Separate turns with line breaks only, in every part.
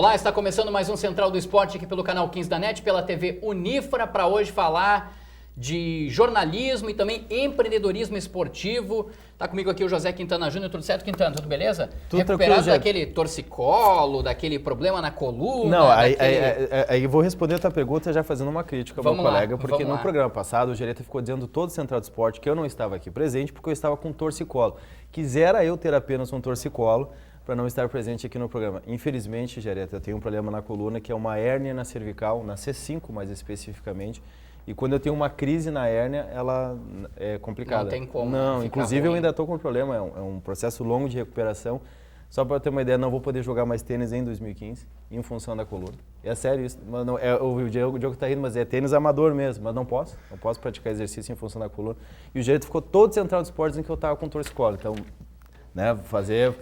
Olá, está começando mais um Central do Esporte aqui pelo canal 15 da NET, pela TV Unifra, para hoje falar de jornalismo e também empreendedorismo esportivo. Tá comigo aqui o José Quintana Júnior. Tudo certo, Quintana? Tudo beleza?
Tudo
recuperado
tranquilo,
daquele torcicolo, daquele problema na coluna?
Não, aí eu vou responder a tua pergunta já fazendo uma crítica ao meu colega, porque no programa passado o gerente ficou dizendo todo o Central do Esporte que eu não estava aqui presente porque eu estava com torcicolo. Quisera eu ter apenas um torcicolo para não estar presente aqui no programa. Infelizmente, gerente, eu tenho um problema na coluna que é uma hérnia na cervical, na C5 mais especificamente. E quando eu tenho uma crise na hérnia, ela é complicada.
Não tem como.
Não, inclusive eu ainda estou com um problema, é um processo longo de recuperação. Só para ter uma ideia, não vou poder jogar mais tênis em 2015, em função da coluna. É sério isso. Mas não, o Diogo está rindo, mas é tênis amador mesmo. Mas não posso praticar exercício em função da coluna. E o gerente ficou todo central de esportes em que eu estava com torcicolo. Então, né, fazer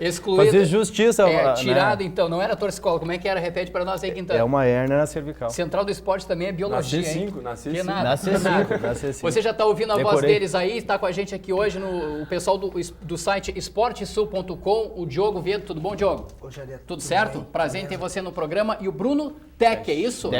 justiça.
Tirado, né? Então, não era torcicolo. Como é que era? Repete para nós aí, Quintana.
É uma hérnia na cervical.
Central do Esporte também é biologia,
na C5.
Na C5. Você já está ouvindo a voz deles aí, está com a gente aqui hoje, o pessoal do site esportesul.com, o Diogo Viedo. Tudo bom, Diogo? Tudo certo? Bem, prazer em ter você no programa. E o Bruno Tech, é isso?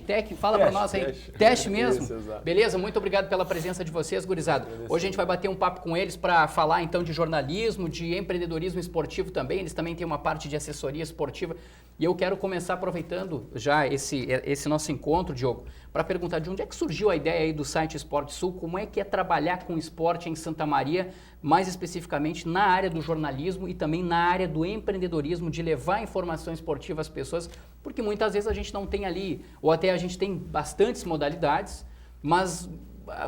Tech. Fala para nós aí. Teste mesmo? Isso, beleza? Muito obrigado pela presença de vocês, gurizada. Hoje a gente vai bater um papo com eles para falar então de jornalismo, de empreendedorismo esportivo também. Eles também têm uma parte de assessoria esportiva. E eu quero começar aproveitando já esse nosso encontro, Diogo, para perguntar de onde é que surgiu a ideia aí do site Esporte Sul, como é que é trabalhar com esporte em Santa Maria, mais especificamente na área do jornalismo e também na área do empreendedorismo, de levar informação esportiva às pessoas, porque muitas vezes a gente não tem ali, ou até a gente tem bastantes modalidades, mas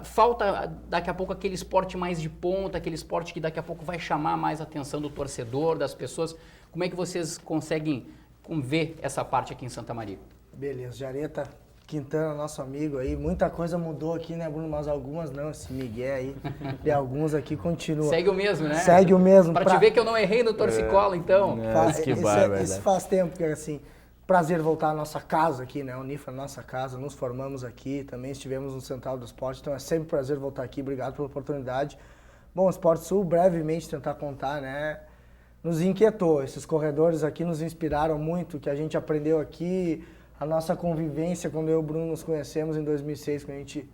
falta daqui a pouco aquele esporte mais de ponta, aquele esporte que daqui a pouco vai chamar mais a atenção do torcedor, das pessoas. Como é que vocês conseguem ver essa parte aqui em Santa Maria?
Beleza, Jareta Quintana, nosso amigo aí, muita coisa mudou aqui, né, Bruno? Mas algumas não, esse Miguel aí, e alguns aqui continuam.
Segue o mesmo, né?
Segue o mesmo.
Pra te ver que eu não errei no torcicolo, então.
Isso faz tempo, que assim, prazer voltar à nossa casa aqui, né? Unifra, nossa casa, nos formamos aqui, também estivemos no Central do Esporte, então é sempre um prazer voltar aqui, obrigado pela oportunidade. Bom, o Esporte Sul, brevemente tentar contar, né? Nos inquietou, esses corredores aqui nos inspiraram muito, que a gente aprendeu aqui, a nossa convivência, quando eu e o Bruno nos conhecemos em 2006, quando a gente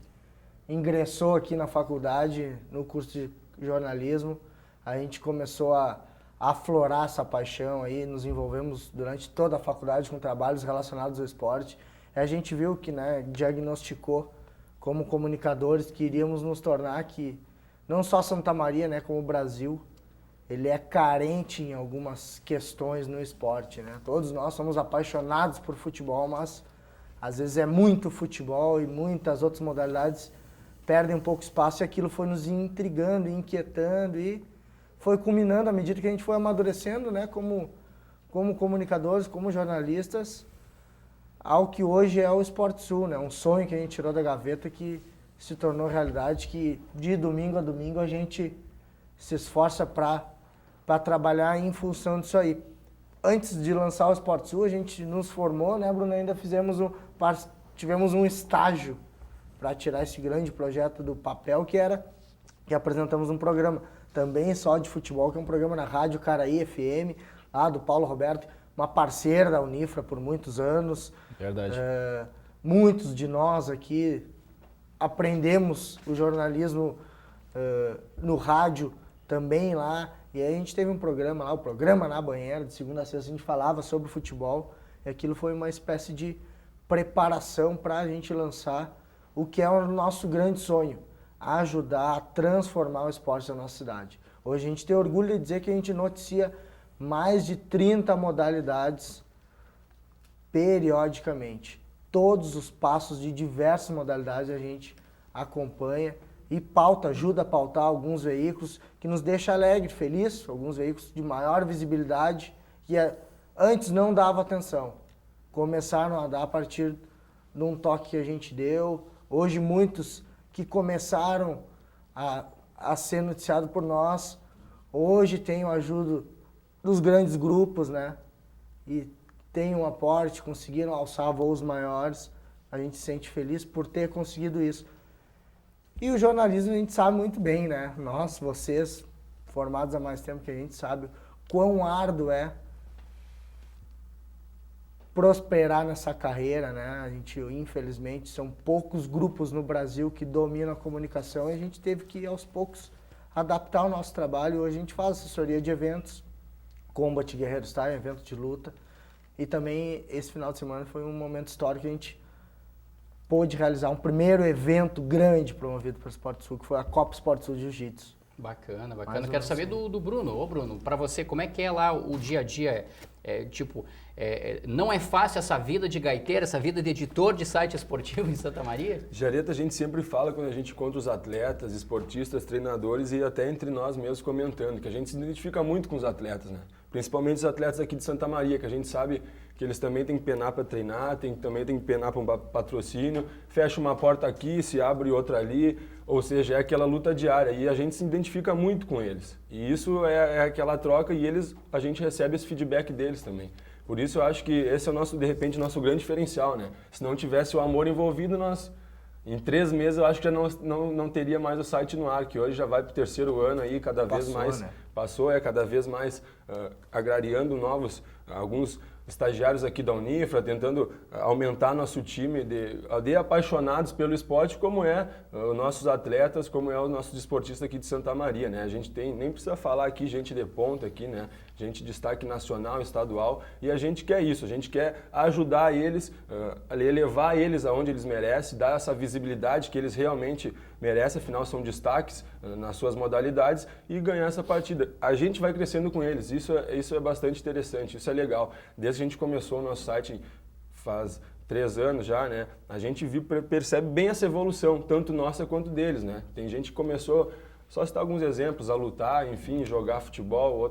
ingressou aqui na faculdade, no curso de jornalismo, a gente começou a aflorar essa paixão aí, nos envolvemos durante toda a faculdade com trabalhos relacionados ao esporte. E a gente viu que, né, diagnosticou como comunicadores que iríamos nos tornar que, não só Santa Maria, né, como o Brasil, ele é carente em algumas questões no esporte, né? Todos nós somos apaixonados por futebol, mas às vezes é muito futebol e muitas outras modalidades perdem um pouco espaço, e aquilo foi nos intrigando, inquietando e foi culminando à medida que a gente foi amadurecendo, né? Como comunicadores, como jornalistas, ao que hoje é o Esporte Sul, né? Um sonho que a gente tirou da gaveta que se tornou realidade, que de domingo a domingo a gente se esforça para trabalhar em função disso aí. Antes de lançar o Esporte Sul, a gente nos formou, né, Bruno? Ainda tivemos um estágio para tirar esse grande projeto do papel, que apresentamos um programa também só de futebol, que é um programa na Rádio Caraí FM, lá do Paulo Roberto, uma parceira da Unifra por muitos anos.
Verdade.
Muitos de nós aqui aprendemos o jornalismo no rádio também lá. E aí a gente teve um programa lá, o Programa na Banheira, de segunda a sexta, a gente falava sobre futebol, e aquilo foi uma espécie de preparação para a gente lançar o que é o nosso grande sonho, ajudar a transformar o esporte da nossa cidade. Hoje a gente tem orgulho de dizer que a gente noticia mais de 30 modalidades periodicamente. Todos os passos de diversas modalidades a gente acompanha e ajuda a pautar alguns veículos que nos deixa alegre, feliz, alguns veículos de maior visibilidade que antes não dava atenção. Começaram a dar a partir de um toque que a gente deu. Hoje muitos que começaram a ser noticiados por nós, hoje tem a ajuda dos grandes grupos, né? E tem um aporte, conseguiram alçar voos maiores. A gente se sente feliz por ter conseguido isso. E o jornalismo a gente sabe muito bem, né? Nós, vocês, formados há mais tempo que a gente sabe quão árduo é prosperar nessa carreira, né? A gente, infelizmente, são poucos grupos no Brasil que dominam a comunicação e a gente teve que, aos poucos, adaptar o nosso trabalho. Hoje a gente faz assessoria de eventos, Combat Guerreiro Style, evento de luta. E também, esse final de semana foi um momento histórico que a gente pôde realizar um primeiro evento grande promovido pelo Esporte Sul, que foi a Copa Esporte Sul Jiu-Jitsu.
Bacana, bacana. Quero saber do Bruno. Ô, Bruno, para você, como é que é lá o dia a dia? Não é fácil essa vida de gaiteiro, essa vida de editor de site esportivo em Santa Maria?
Jareta, a gente sempre fala quando a gente encontra os atletas, esportistas, treinadores e até entre nós mesmos comentando, que a gente se identifica muito com os atletas, né? Principalmente os atletas aqui de Santa Maria, que a gente sabe que eles também têm que penar para treinar, também tem que penar para um patrocínio, fecha uma porta aqui, se abre outra ali, ou seja, é aquela luta diária e a gente se identifica muito com eles. E isso é aquela troca e a gente recebe esse feedback deles também. Por isso eu acho que esse é o nosso, de repente, nosso grande diferencial, né? Se não tivesse o amor envolvido, em 3 meses eu acho que já não teria mais o site no ar, que hoje já vai para o 3º ano aí, cada vez mais, né? Cada vez mais agrariando alguns estagiários aqui da Unifra, tentando aumentar nosso time de apaixonados pelo esporte, como os nossos atletas, como os nossos desportistas aqui de Santa Maria, né? A gente nem precisa falar aqui, gente de ponta aqui, né? Gente de destaque nacional, estadual, e a gente quer isso, a gente quer ajudar eles, elevar eles aonde eles merecem, dar essa visibilidade que eles realmente merecem, afinal são destaques nas suas modalidades, e ganhar essa partida. A gente vai crescendo com eles, isso é bastante interessante, isso é legal. Desde que a gente começou o nosso site faz 3 anos já, né? A gente percebe bem essa evolução, tanto nossa quanto deles, né? Tem gente que começou, só citar alguns exemplos, a lutar, enfim, jogar futebol,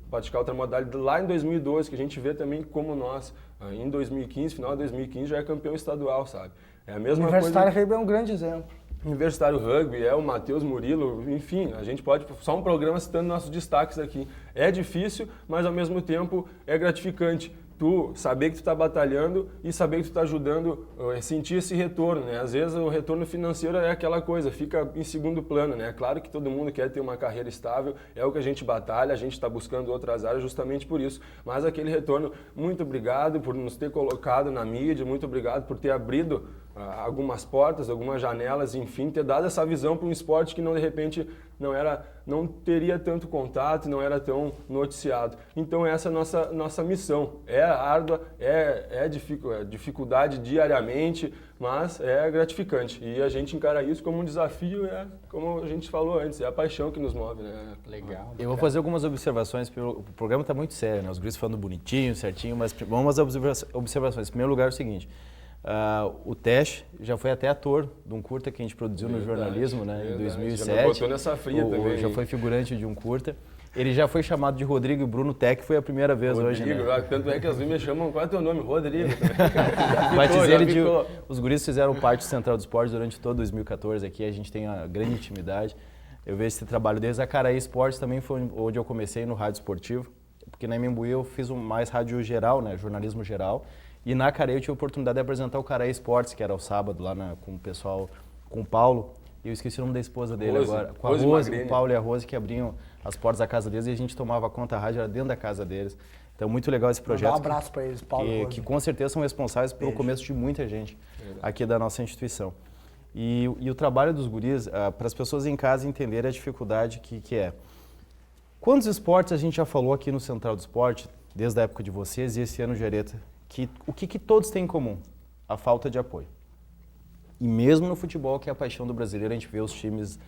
praticar outra modalidade lá em 2012, que a gente vê também como nós, em 2015, final de 2015, já é campeão estadual, sabe? É a mesma coisa.
Universitário Rugby é um grande exemplo.
Universitário Rugby, o Matheus Murilo, enfim, a gente pode, só um programa citando nossos destaques aqui. É difícil, mas ao mesmo tempo é gratificante. Tu saber que tu está batalhando e saber que tu está ajudando, sentir esse retorno, né? Às vezes o retorno financeiro é aquela coisa, fica em segundo plano, né? Claro que todo mundo quer ter uma carreira estável, é o que a gente batalha, a gente está buscando outras áreas justamente por isso. Mas aquele retorno, muito obrigado por nos ter colocado na mídia, muito obrigado por ter abrido algumas portas, algumas janelas, enfim, ter dado essa visão para um esporte que de repente não teria tanto contato, não era tão noticiado. Então essa é a nossa missão. É árdua, é dificuldade diariamente, mas é gratificante. E a gente encara isso como um desafio, como a gente falou antes, é a paixão que nos move, né?
Legal.
Eu vou fazer algumas observações, o programa está muito sério, né? Os guris falando bonitinho, certinho, mas vamos às observações. Em primeiro lugar é o seguinte, o Tesh já foi até ator de um curta que a gente produziu no jornalismo, né, em 2007. Já me botou
nessa fria também.
Já foi figurante de um curta. Ele já foi chamado de Rodrigo e Bruno Tech, foi a primeira vez hoje, né?
Tanto é que as me chamam, qual é teu nome? Rodrigo.
Os guris fizeram parte do Central do Esporte durante todo 2014 aqui, a gente tem uma grande intimidade. Eu vejo esse trabalho deles. A Caraí Esportes também foi onde eu comecei no rádio esportivo, porque na Imembuí eu fiz mais rádio geral, né, jornalismo geral. E na Caraí eu tive a oportunidade de apresentar o Caraí Esportes, que era o sábado lá com o pessoal, com o Paulo. E eu esqueci o nome da esposa dele agora. Com a Rose, o Paulo e a Rose, que abriam as portas da casa deles e a gente tomava conta, a rádio era dentro da casa deles. Então, muito legal esse projeto.
Dá um abraço para eles, Paulo e Rose.
Que com certeza são responsáveis pelo começo de muita gente aqui da nossa instituição. E o trabalho dos guris, para as pessoas em casa entenderem a dificuldade que é. Quantos esportes a gente já falou aqui no Central do Esporte, desde a época de vocês e esse ano, Jareta, o que todos têm em comum? A falta de apoio. E mesmo no futebol, que é a paixão do brasileiro, a gente vê os times,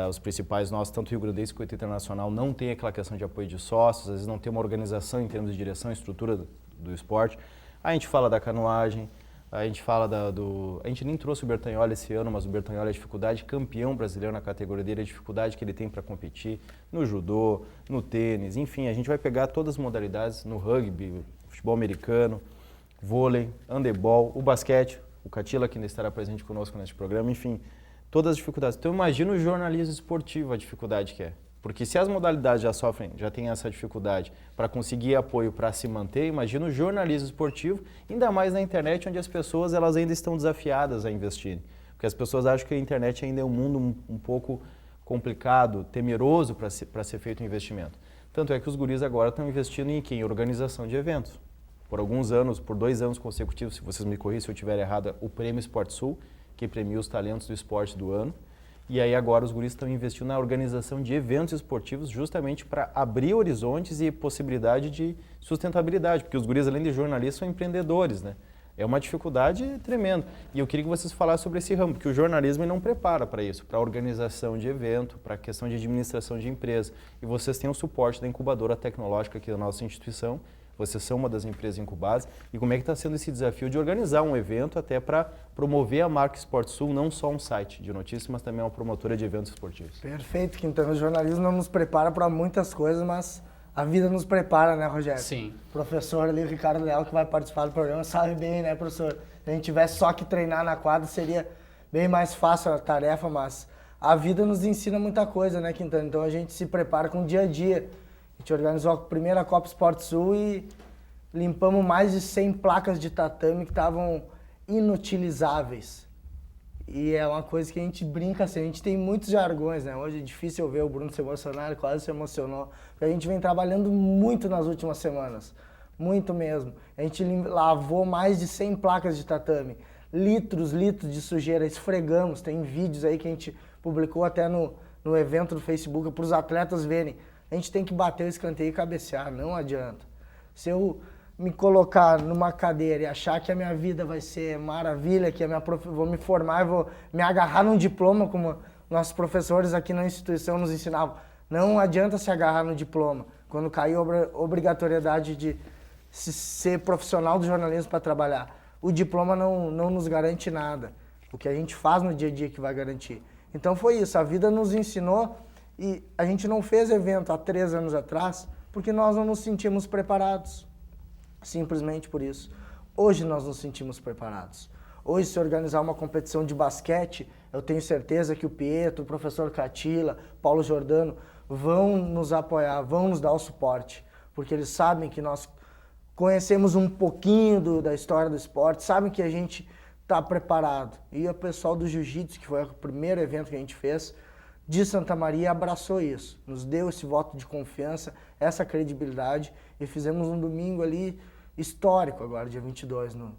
os principais nossos, tanto Rio Grandense quanto Internacional, não tem aquela questão de apoio de sócios, às vezes não tem uma organização em termos de direção e estrutura do esporte. A gente fala da canoagem, a gente fala a gente nem trouxe o Bertanhola esse ano, mas o Bertanhola é a dificuldade, campeão brasileiro na categoria dele, a dificuldade que ele tem para competir no judô, no tênis, enfim, a gente vai pegar todas as modalidades, no rugby, futebol americano, vôlei, handebol, o basquete, o Catila que ainda estará presente conosco neste programa, enfim, todas as dificuldades. Então imagina o jornalismo esportivo, a dificuldade que é. Porque se as modalidades já têm essa dificuldade para conseguir apoio para se manter, imagina o jornalismo esportivo, ainda mais na internet, onde as pessoas elas ainda estão desafiadas a investirem. Porque as pessoas acham que a internet ainda é um mundo um pouco complicado, temeroso para ser feito um investimento. Tanto é que os guris agora estão investindo em quem? Organização de eventos. por alguns anos, por 2 anos consecutivos, se vocês me corrigem se eu estiver errado, o Prêmio Esporte Sul, que premia os talentos do esporte do ano. E aí agora os guris estão investindo na organização de eventos esportivos justamente para abrir horizontes e possibilidade de sustentabilidade, porque os guris, além de jornalistas, são empreendedores, né? É uma dificuldade tremenda. E eu queria que vocês falassem sobre esse ramo, porque o jornalismo não prepara para isso, para a organização de evento, para a questão de administração de empresa. E vocês têm o suporte da incubadora tecnológica aqui da nossa instituição, vocês são uma das empresas incubadas. E como é que está sendo esse desafio de organizar um evento até para promover a marca Esporte Sul, não só um site de notícias, mas também uma promotora de eventos esportivos?
Perfeito, Quintana. O jornalismo não nos prepara para muitas coisas, mas a vida nos prepara, né, Rogério?
Sim.
O professor ali, o Ricardo Leal, que vai participar do programa, sabe bem, né, professor? Se a gente tivesse só que treinar na quadra, seria bem mais fácil a tarefa, mas a vida nos ensina muita coisa, né, Quintana? Então a gente se prepara com o dia a dia. A gente organizou a primeira Copa Esporte Sul e limpamos mais de 100 placas de tatame que estavam inutilizáveis. E é uma coisa que a gente brinca assim, a gente tem muitos jargões, né? Hoje é difícil eu ver o Bruno se emocionar, ele quase se emocionou. Porque a gente vem trabalhando muito nas últimas semanas, muito mesmo. A gente lavou mais de 100 placas de tatame, litros de sujeira, esfregamos, tem vídeos aí que a gente publicou até no evento do Facebook para os atletas verem. A gente tem que bater o escanteio e cabecear, não adianta. Se eu me colocar numa cadeira e achar que a minha vida vai ser maravilha, que vou me formar e vou me agarrar num diploma, como nossos professores aqui na instituição nos ensinavam, não adianta se agarrar no diploma. Quando caiu a obrigatoriedade de ser profissional do jornalismo para trabalhar, o diploma não nos garante nada. O que a gente faz no dia a dia que vai garantir. Então foi isso, a vida nos ensinou. E a gente não fez evento há 3 anos atrás porque nós não nos sentimos preparados. Simplesmente por isso. Hoje nós nos sentimos preparados. Hoje, se organizar uma competição de basquete, eu tenho certeza que o Pietro, o professor Catila, Paulo Jordano vão nos apoiar, vão nos dar o suporte. Porque eles sabem que nós conhecemos um pouquinho da história do esporte, sabem que a gente está preparado. E o pessoal do Jiu-Jitsu, que foi o primeiro evento que a gente fez, de Santa Maria, abraçou isso, nos deu esse voto de confiança, essa credibilidade, e fizemos um domingo ali histórico agora, dia 22, no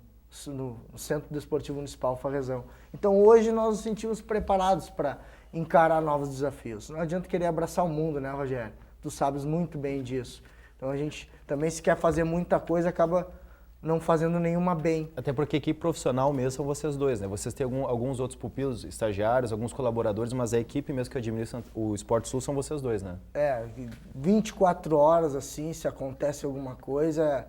Centro Desportivo Municipal Farrezão. Então hoje nós nos sentimos preparados para encarar novos desafios. Não adianta querer abraçar o mundo, né, Rogério? Tu sabes muito bem disso. Então a gente também, se quer fazer muita coisa, acaba não fazendo nenhuma bem.
Até porque equipe profissional mesmo são vocês dois, né? Vocês têm alguns outros pupilos, estagiários, alguns colaboradores, mas a equipe mesmo que administra o Esporte Sul são vocês dois, né?
24 horas, assim, se acontece alguma coisa,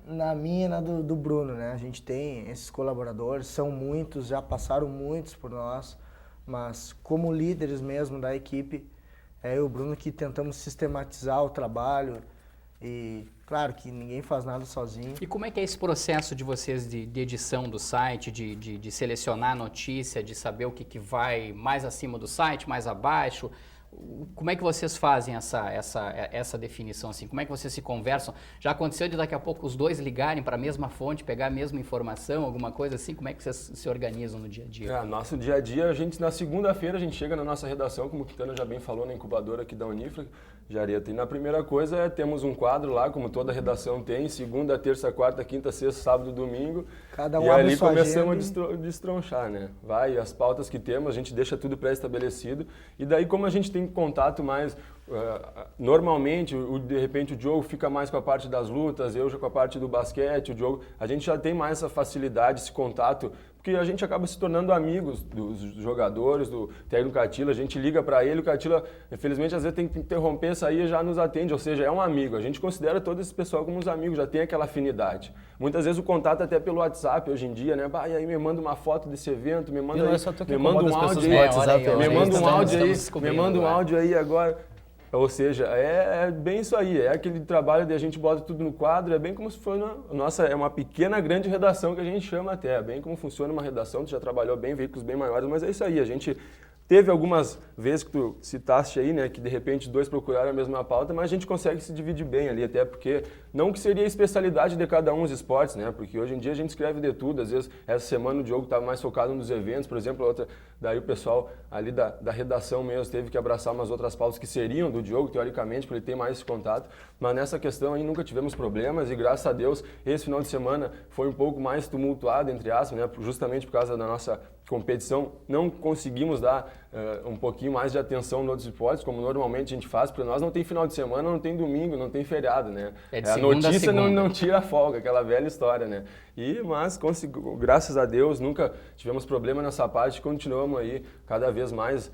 na minha e na do Bruno, né? A gente tem esses colaboradores, são muitos, já passaram muitos por nós, mas como líderes mesmo da equipe, eu e o Bruno que tentamos sistematizar o trabalho. E claro que ninguém faz nada sozinho.
E como é que é esse processo de vocês de edição do site, de selecionar a notícia, de saber o que vai mais acima do site, mais abaixo? Como é que vocês fazem essa definição assim? Como é que vocês se conversam? Já aconteceu de daqui a pouco os dois ligarem para a mesma fonte, pegar a mesma informação, alguma coisa assim? Como é que vocês se organizam no dia a dia?
Nosso dia a dia, na segunda-feira a gente chega na nossa redação, como o Quintana já bem falou, na incubadora aqui da Unifra, Jareta. E na primeira coisa temos um quadro lá, como toda redação tem, segunda, terça, quarta, quinta, sexta, sábado, domingo.
Cada um
e ali
sua
começamos a destronchar, né? As pautas que temos, a gente deixa tudo pré-estabelecido. E daí, como a gente tem contato mais, normalmente, de repente o Diogo fica mais com a parte das lutas, eu já com a parte do basquete, o Diogo, a gente já tem mais essa facilidade, esse contato, porque a gente acaba se tornando amigos dos jogadores, do técnico Catila, a gente liga para ele, o Catila, infelizmente, às vezes tem que interromper, sair e já nos atende, ou seja, é um amigo. A gente considera todo esse pessoal como uns amigos, já tem aquela afinidade. Muitas vezes o contato até pelo WhatsApp hoje em dia, né? E aí me manda uma foto desse evento, me manda um áudio aí, me manda um áudio aí agora. Ou seja, é bem isso aí, é aquele trabalho de a gente bota tudo no quadro, é bem como se fosse é uma pequena, grande redação que a gente chama até, é bem como funciona uma redação, tu já trabalhou bem, veículos bem maiores, mas é isso aí, a gente Teve algumas vezes que tu citaste aí, né, que de repente 2 procuraram a mesma pauta, mas a gente consegue se dividir bem ali, até porque não que seria a especialidade de cada um os esportes, né, porque hoje em dia a gente escreve de tudo, às vezes essa semana o Diogo estava mais focado nos eventos, por exemplo, outra, daí o pessoal ali da redação mesmo teve que abraçar umas outras pautas que seriam do Diogo, teoricamente, para ele ter mais esse contato, mas nessa questão aí nunca tivemos problemas e graças a Deus esse final de semana foi um pouco mais tumultuado, entre aspas, né, justamente por causa da nossa competição, não conseguimos dar um pouquinho mais de atenção nos outros esportes, como normalmente a gente faz, porque nós não tem final de semana, não tem domingo, não tem feriado, né?
A notícia
não tira folga, aquela velha história, né? Mas, graças a Deus, nunca tivemos problema nessa parte, continuamos aí cada vez mais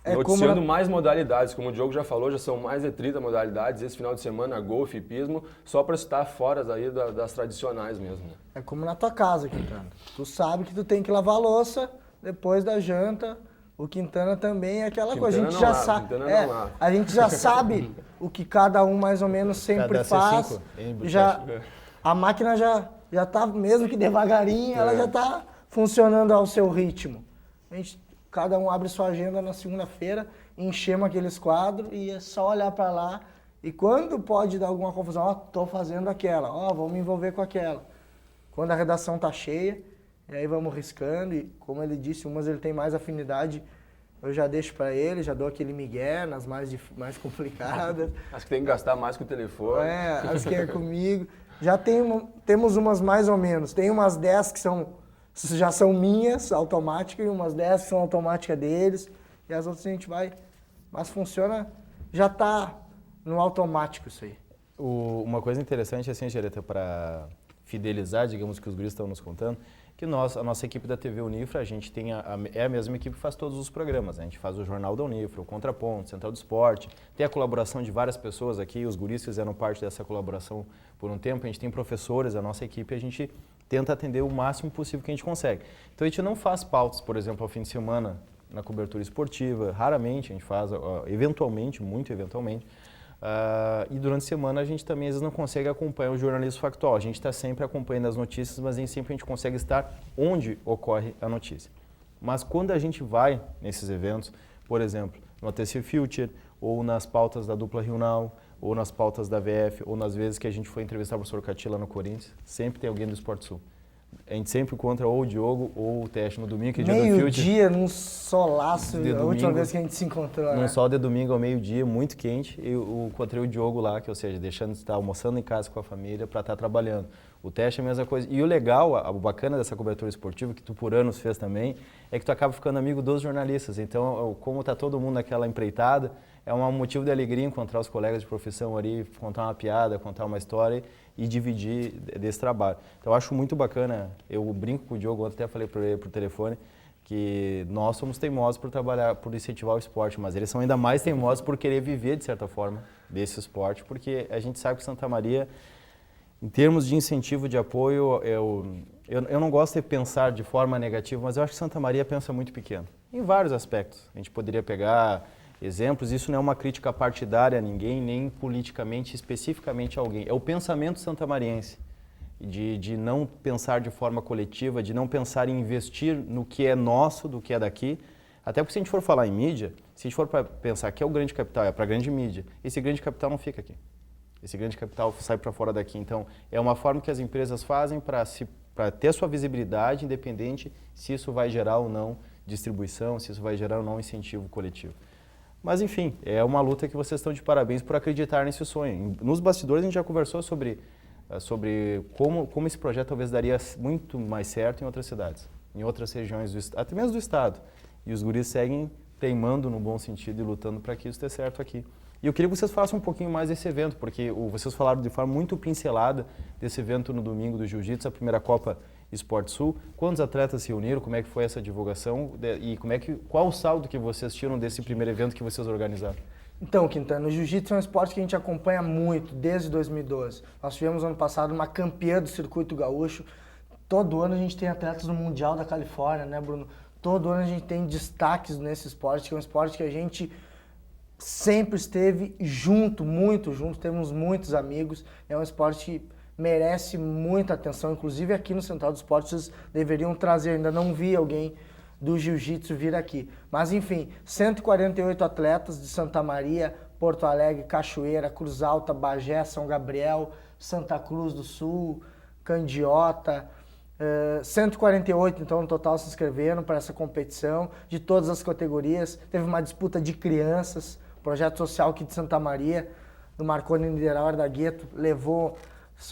noticiando mais modalidades, como o Diogo já falou, já são mais de 30 modalidades, esse final de semana, golfe, hipismo, só para estar fora aí das tradicionais mesmo. Né?
É como na tua casa, Quintana. Tu sabe que tu tem que lavar a louça depois da janta. O Quintana também é aquela coisa, a gente já sabe. A gente já sabe o que cada um mais ou menos sempre faz. A máquina já tá, mesmo que devagarinho, ela já tá funcionando ao seu ritmo. Cada um abre sua agenda na segunda-feira, enchemos aqueles quadros e é só olhar para lá. E quando pode dar alguma confusão, tô fazendo aquela, vamos me envolver com aquela. Quando a redação tá cheia, e aí vamos riscando, e como ele disse, umas ele tem mais afinidade, eu já deixo para ele, já dou aquele migué nas mais complicadas.
Acho que tem que gastar mais com o telefone.
Acho que é comigo. Já temos umas mais ou menos, tem umas 10 que já são minhas, automáticas, e umas 10 que são automáticas deles, e as outras a gente vai, mas funciona, já tá no automático isso aí.
Uma coisa interessante, assim, Gereta, para fidelizar, digamos, que os guris estão nos contando, que a nossa equipe da TV Unifra, a gente tem é a mesma equipe que faz todos os programas, né? A gente faz o Jornal da Unifra, o Contraponto, Central do Esporte, tem a colaboração de várias pessoas aqui, os guris fizeram parte dessa colaboração por um tempo, a gente tem professores, a nossa equipe, a gente tenta atender o máximo possível que a gente consegue. Então a gente não faz pautas, por exemplo, ao fim de semana na cobertura esportiva, raramente a gente faz, eventualmente, muito eventualmente, e durante a semana a gente também às vezes não consegue acompanhar o jornalismo factual. A gente está sempre acompanhando as notícias, mas nem sempre a gente consegue estar onde ocorre a notícia. Mas quando a gente vai nesses eventos, por exemplo, no ATC Future, ou nas pautas da dupla Rio Now, ou nas pautas da VF, ou nas vezes que a gente foi entrevistar o professor Catila no Corinthians, sempre tem alguém do Esporte Sul. A gente sempre encontra ou o Diogo ou o Teste no domingo, que é dia do Future.
Meio-dia, num solaço, a última vez que a gente se encontrou.
Num sol de domingo ao meio-dia, muito quente, eu encontrei o Diogo lá, que, ou seja, deixando de estar almoçando em casa com a família para estar trabalhando. O Teste é a mesma coisa. E o legal, o bacana dessa cobertura esportiva, que tu por anos fez também, é que tu acaba ficando amigo dos jornalistas. Então, como está todo mundo naquela empreitada, é um motivo de alegria encontrar os colegas de profissão ali, contar uma piada, contar uma história e dividir desse trabalho. Então, eu acho muito bacana, eu brinco com o Diogo, ontem até falei para ele por telefone, que nós somos teimosos por trabalhar, por incentivar o esporte, mas eles são ainda mais teimosos por querer viver, de certa forma, desse esporte, porque a gente sabe que Santa Maria, em termos de incentivo, de apoio, eu não gosto de pensar de forma negativa, mas eu acho que Santa Maria pensa muito pequeno, em vários aspectos. A gente poderia pegar exemplos, isso não é uma crítica partidária a ninguém, nem politicamente, especificamente a alguém. É o pensamento santamariense, de não pensar de forma coletiva, de não pensar em investir no que é nosso, do que é daqui. Até porque se a gente for falar em mídia, se a gente for para pensar que é o grande capital, é para a grande mídia, esse grande capital não fica aqui. Esse grande capital sai para fora daqui. Então, é uma forma que as empresas fazem para ter sua visibilidade, independente se isso vai gerar ou não distribuição, se isso vai gerar ou não incentivo coletivo. Mas, enfim, é uma luta que vocês estão de parabéns por acreditar nesse sonho. Nos bastidores a gente já conversou sobre como esse projeto talvez daria muito mais certo em outras cidades, em outras regiões, até mesmo do estado. E os guris seguem teimando no bom sentido e lutando para que isso dê certo aqui. E eu queria que vocês falassem um pouquinho mais desse evento, porque vocês falaram de forma muito pincelada desse evento no domingo do Jiu-Jitsu, a primeira Copa Esporte Sul. Quantos atletas se reuniram? Como é que foi essa divulgação? E qual o saldo que vocês tiram desse primeiro evento que vocês organizaram?
Então, Quintana, o Jiu-Jitsu é um esporte que a gente acompanha muito desde 2012. Nós tivemos ano passado uma campeã do circuito gaúcho. Todo ano a gente tem atletas no Mundial da Califórnia, né, Bruno? Todo ano a gente tem destaques nesse esporte, que é um esporte que a gente sempre esteve junto, muito junto, temos muitos amigos. É um esporte que merece muita atenção, inclusive aqui no Central do Esporte vocês deveriam trazer. Ainda não vi alguém do jiu-jitsu vir aqui. Mas enfim, 148 atletas de Santa Maria, Porto Alegre, Cachoeira, Cruz Alta, Bagé, São Gabriel, Santa Cruz do Sul, Candiota, 148 então no total se inscreveram para essa competição, de todas as categorias. Teve uma disputa de crianças, projeto social aqui de Santa Maria, do Marconi Niederauer da Gueto,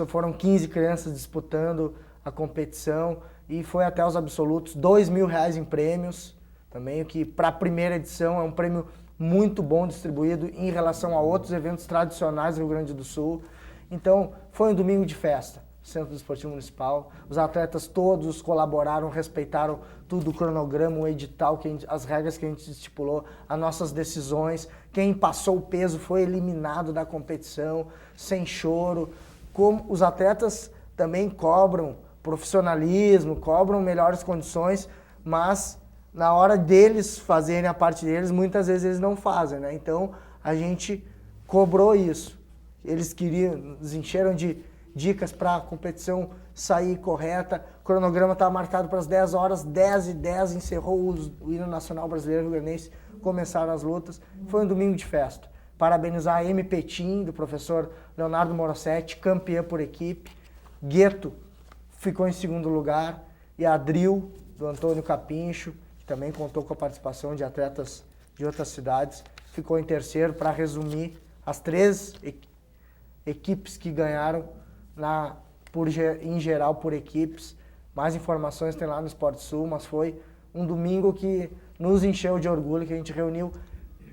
foram 15 crianças disputando a competição e foi até os absolutos, R$2.000 em prêmios, também, o que para a primeira edição é um prêmio muito bom distribuído em relação a outros eventos tradicionais do Rio Grande do Sul. Então, foi um domingo de festa, Centro Esportivo Municipal. Os atletas todos colaboraram, respeitaram tudo, o cronograma, o edital, as regras que a gente estipulou, as nossas decisões. Quem passou o peso foi eliminado da competição, sem choro. Como os atletas também cobram profissionalismo, cobram melhores condições, mas na hora deles fazerem a parte deles, muitas vezes eles não fazem, né? Então, a gente cobrou isso. Eles nos encheram de dicas para a competição sair correta. O cronograma estava marcado para as 10 horas, 10h10 encerrou o hino nacional brasileiro rio-grandense, começaram as lutas. Foi um domingo de festa. Parabenizar a MP Team, do professor Leonardo Morossetti, campeã por equipe. Gueto ficou em segundo lugar. E a Drill, do Antônio Capincho, que também contou com a participação de atletas de outras cidades, ficou em terceiro. Para resumir, as 3 equipes que ganharam em geral por equipes. Mais informações tem lá no Esporte Sul, mas foi um domingo que nos encheu de orgulho, que a gente reuniu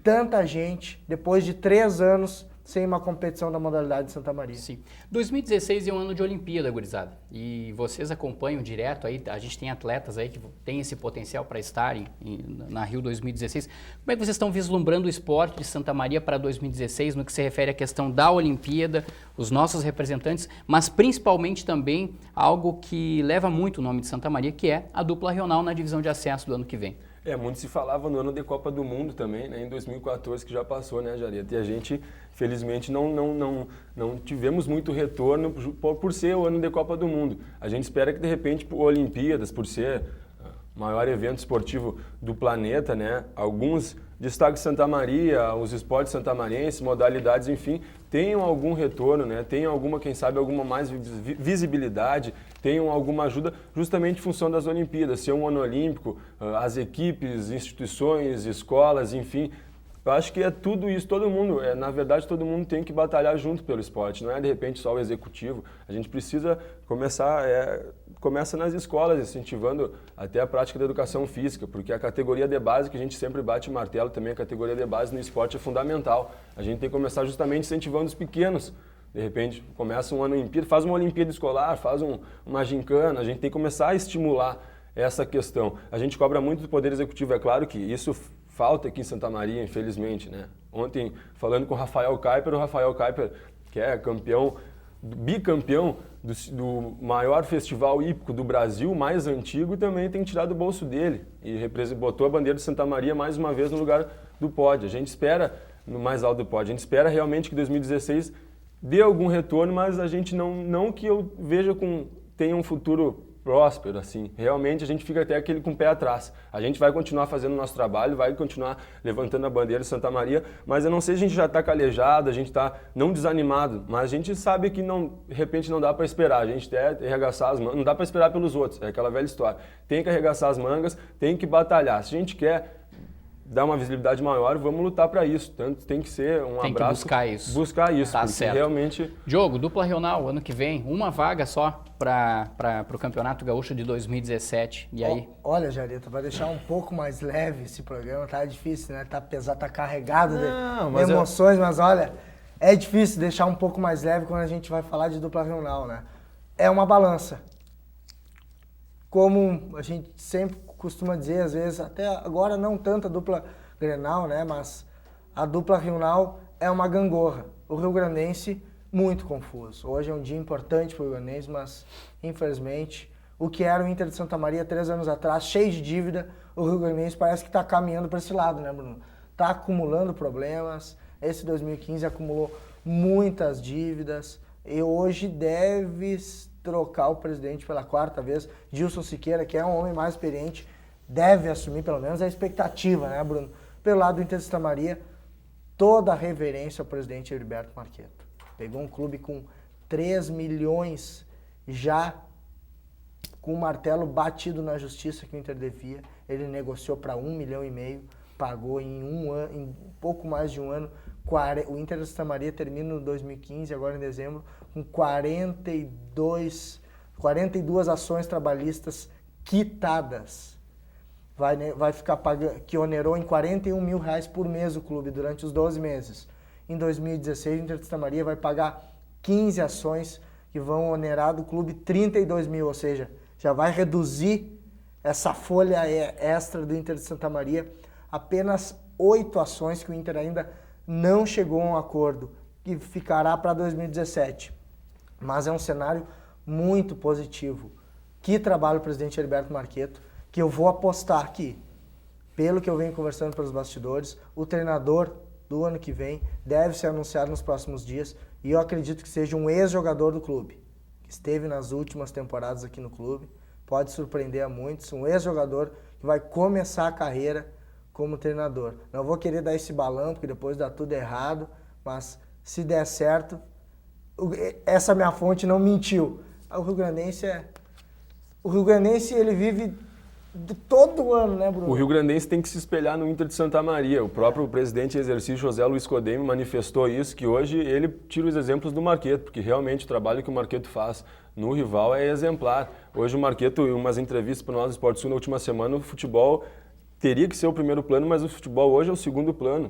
tanta gente depois de 3 anos sem uma competição da modalidade de Santa Maria.
Sim. 2016 é um ano de Olimpíada, gurizada. E vocês acompanham direto aí, a gente tem atletas aí que têm esse potencial para estarem na Rio 2016. Como é que vocês estão vislumbrando o esporte de Santa Maria para 2016, no que se refere à questão da Olimpíada, os nossos representantes, mas principalmente também algo que leva muito o nome de Santa Maria, que é a dupla regional na divisão de acesso do ano que vem?
Muito se falava no ano de Copa do Mundo também, né, em 2014, que já passou, né, Jareta? E a gente, felizmente, não tivemos muito retorno por ser o ano de Copa do Mundo. A gente espera que, de repente, por Olimpíadas, por ser o maior evento esportivo do planeta, né, alguns destaques de Santa Maria, os esportes santamarienses, modalidades, enfim, tenham algum retorno, né, tenham alguma, quem sabe, alguma mais visibilidade, tenham alguma ajuda justamente em função das Olimpíadas, ser um ano olímpico, as equipes, instituições, escolas, enfim. Eu acho que é tudo isso, todo mundo, na verdade todo mundo tem que batalhar junto pelo esporte, não é de repente só o executivo. A gente precisa começa nas escolas, incentivando até a prática da educação física, porque a categoria de base, que a gente sempre bate o martelo também, a categoria de base no esporte é fundamental. A gente tem que começar justamente incentivando os pequenos. De repente, começa um ano Olimpíada, faz uma Olimpíada escolar, faz uma gincana, a gente tem que começar a estimular essa questão. A gente cobra muito do Poder Executivo, é claro que isso falta aqui em Santa Maria, infelizmente, né? Ontem, falando com o Rafael Kuyper, que é bicampeão do maior festival hípico do Brasil, mais antigo, também tem tirado o bolso dele e botou a bandeira de Santa Maria mais uma vez no lugar do pódio. A gente espera, no mais alto do pódio, a gente espera realmente que 2016 dê algum retorno, mas a gente não que eu veja tenha um futuro próspero, assim. Realmente a gente fica até com o pé atrás. A gente vai continuar fazendo o nosso trabalho, vai continuar levantando a bandeira de Santa Maria, mas eu não sei se a gente já está calejado, a gente está não desanimado, mas a gente sabe que de repente não dá para esperar, a gente tem que arregaçar as mangas, não dá para esperar pelos outros, é aquela velha história. Tem que arregaçar as mangas, tem que batalhar. Se a gente quer dar uma visibilidade maior, vamos lutar para isso. Tanto tem que ser um abraço. Tem que
buscar isso.
Buscar isso,
tá
porque
certo.
Realmente...
Diogo, dupla regional, ano que vem, uma vaga só para o Campeonato Gaúcho de 2017. E aí?
Olha, Jareta, vai deixar um pouco mais leve esse programa, tá difícil, né? Tá pesado, tá carregado de emoções, mas olha, é difícil deixar um pouco mais leve quando a gente vai falar de dupla regional, né? É uma balança. Como a gente sempre costuma dizer, às vezes, até agora não tanto a dupla Grenal, né? Mas a dupla regional é uma gangorra. O rio-grandense, muito confuso. Hoje é um dia importante para o rio-grandense, mas, infelizmente, o que era o Inter de Santa Maria 3 anos atrás, cheio de dívida, o rio-grandense parece que está caminhando para esse lado, né, Bruno? Está acumulando problemas. Esse 2015 acumulou muitas dívidas e hoje deve trocar o presidente pela 4ª vez. Gilson Siqueira, que é um homem mais experiente, deve assumir, pelo menos, a expectativa, né, Bruno? Pelo lado do Inter de Santa Maria, toda a reverência ao presidente Heriberto Marqueto. Pegou um clube com 3 milhões já com o martelo batido na justiça que o Inter devia. Ele negociou para 1,5 milhão, pagou em pouco mais de um ano. O Inter de Santa Maria termina em 2015, agora em dezembro, com 42 ações trabalhistas quitadas. Vai ficar pagando, que onerou em R$41 mil por mês o clube durante os 12 meses. Em 2016, o Inter de Santa Maria vai pagar 15 ações que vão onerar do clube 32 mil, ou seja, já vai reduzir essa folha extra do Inter de Santa Maria. Apenas 8 ações que o Inter ainda não chegou a um acordo, que ficará para 2017. Mas é um cenário muito positivo. Que trabalho o presidente Heriberto Marqueto, que eu vou apostar aqui, pelo que eu venho conversando pelos bastidores, o treinador do ano que vem deve ser anunciado nos próximos dias, e eu acredito que seja um ex-jogador do clube, que esteve nas últimas temporadas aqui no clube, pode surpreender a muitos, um ex-jogador que vai começar a carreira como treinador. Não vou querer dar esse balão, porque depois dá tudo errado, mas se der certo, essa minha fonte não mentiu. O Rio Grandense ele vive todo ano, né, Bruno?
O Rio Grandense tem que se espelhar no Inter de Santa Maria. O próprio presidente em exercício, José Luiz Codemi, manifestou isso, que hoje ele tira os exemplos do Marqueto, porque realmente o trabalho que o Marqueto faz no rival é exemplar. Hoje o Marqueto, em umas entrevistas para nós do Sport Sul na última semana, o futebol teria que ser o primeiro plano, mas o futebol hoje é o segundo plano.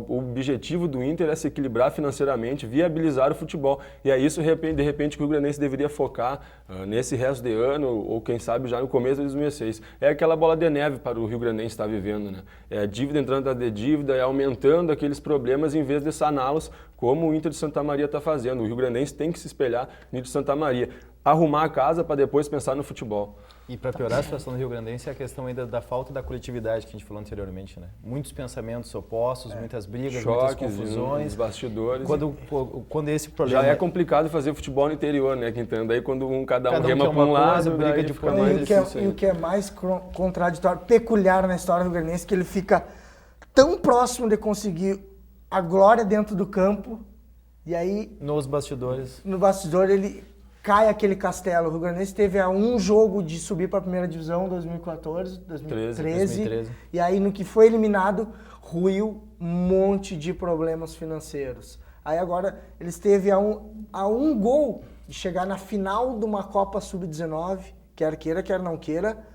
O objetivo do Inter é se equilibrar financeiramente, viabilizar o futebol. E é isso, de repente, que o Rio Grandense deveria focar nesse resto de ano, ou quem sabe já no começo de 2016. É aquela bola de neve para o Rio Grandense estar vivendo, né? É a dívida entrando de dívida, é aumentando aqueles problemas em vez de saná-los, como o Inter de Santa Maria está fazendo. O Rio Grandense tem que se espelhar no Inter de Santa Maria. Arrumar a casa para depois pensar no futebol.
E para piorar a situação do Rio Grandense é a questão ainda da falta da coletividade que a gente falou anteriormente, né? Muitos pensamentos opostos, muitas brigas, muitas confusões.
Bastidores.
Quando esse problema...
Já é complicado fazer futebol no interior, né, Quintana? Daí quando cada um rema para um lado,
briga de
e o que é mais contraditório, peculiar na história do Rio Grandense, que ele fica tão próximo de conseguir a glória dentro do campo, e aí...
No bastidor
ele... cai aquele castelo. O Rio Grandense teve a um jogo de subir para a primeira divisão, 2013. E aí, no que foi eliminado, ruiu um monte de problemas financeiros. Aí agora, eles esteve a um gol de chegar na final de uma Copa Sub-19, quer queira, quer não queira,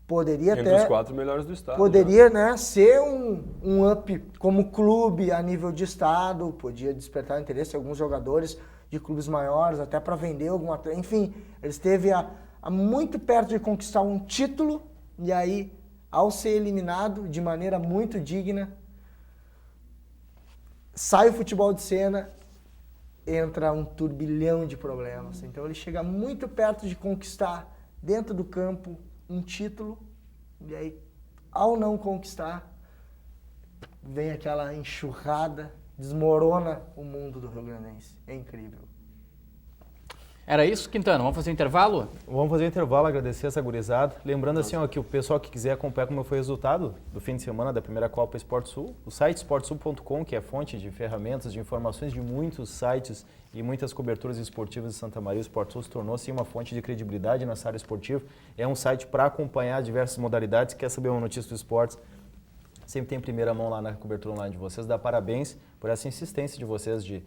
poderia
entre os 4 melhores do estado.
Poderia, né, ser um up como clube a nível de estado, podia despertar interesse de alguns jogadores de clubes maiores, até para vender alguma... Enfim, ele esteve muito perto de conquistar um título, e aí, ao ser eliminado de maneira muito digna, sai o futebol de cena, entra um turbilhão de problemas. Então ele chega muito perto de conquistar dentro do campo um título, e aí, ao não conquistar, vem aquela enxurrada, desmorona o mundo do Rio Grandense. É incrível.
Era isso, Quintana? Vamos fazer um intervalo?
Vamos fazer um intervalo, agradecer essa gurizada. Lembrando assim, ó, que o pessoal que quiser acompanhar como foi o resultado do fim de semana da primeira Copa Sport Sul, o site sportsul.com, que é fonte de ferramentas, de informações de muitos sites e muitas coberturas esportivas de Santa Maria, o Sport Sul se tornou assim uma fonte de credibilidade nessa área esportiva. É um site para acompanhar diversas modalidades. Quer saber uma notícia do esportes? Sempre tem primeira mão lá na cobertura online de vocês. Dá parabéns por essa insistência de vocês de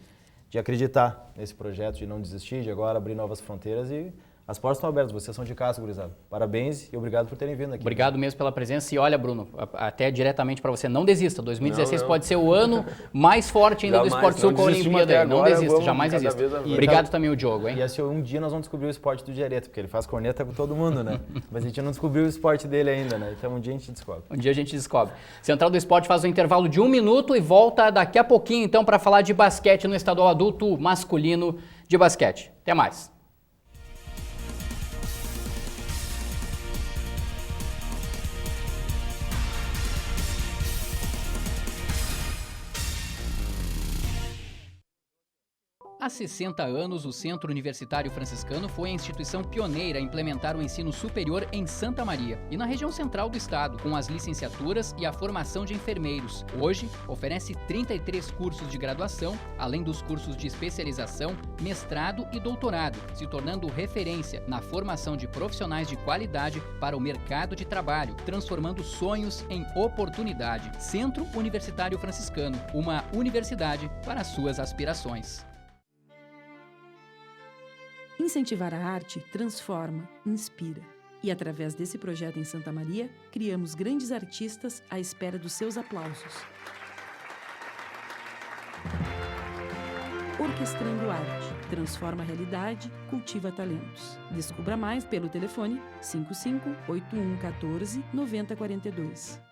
acreditar nesse projeto, de não desistir, de agora abrir novas fronteiras, e as portas estão abertas, vocês são de casa, gurizada. Parabéns e obrigado por terem vindo aqui.
Obrigado mesmo pela presença, e olha, Bruno, até diretamente para você, não desista, 2016 pode ser o ano mais forte ainda do Sport Sul com a Olimpíada, não desista, jamais desista. Obrigado também o Diogo, hein?
E assim, um dia nós vamos descobrir o esporte do Diareto, porque ele faz corneta com todo mundo, né? Mas a gente não descobriu o esporte dele ainda, né? Então um dia a gente descobre.
Um dia a gente descobre. Central do Esporte faz um intervalo de 1 minuto e volta daqui a pouquinho, então, para falar de basquete no estadual adulto masculino de basquete. Até mais. Há 60 anos, o Centro Universitário Franciscano foi a instituição pioneira a implementar o ensino superior em Santa Maria e na região central do estado, com as licenciaturas e a formação de enfermeiros. Hoje, oferece 33 cursos de graduação, além dos cursos de especialização, mestrado e doutorado, se tornando referência na formação de profissionais de qualidade para o mercado de trabalho, transformando sonhos em oportunidade. Centro Universitário Franciscano, uma universidade para suas aspirações.
Incentivar a arte transforma, inspira. E através desse projeto em Santa Maria, criamos grandes artistas à espera dos seus aplausos. Orquestrando arte. Transforma a realidade, cultiva talentos. Descubra mais pelo telefone 55 8114 9042.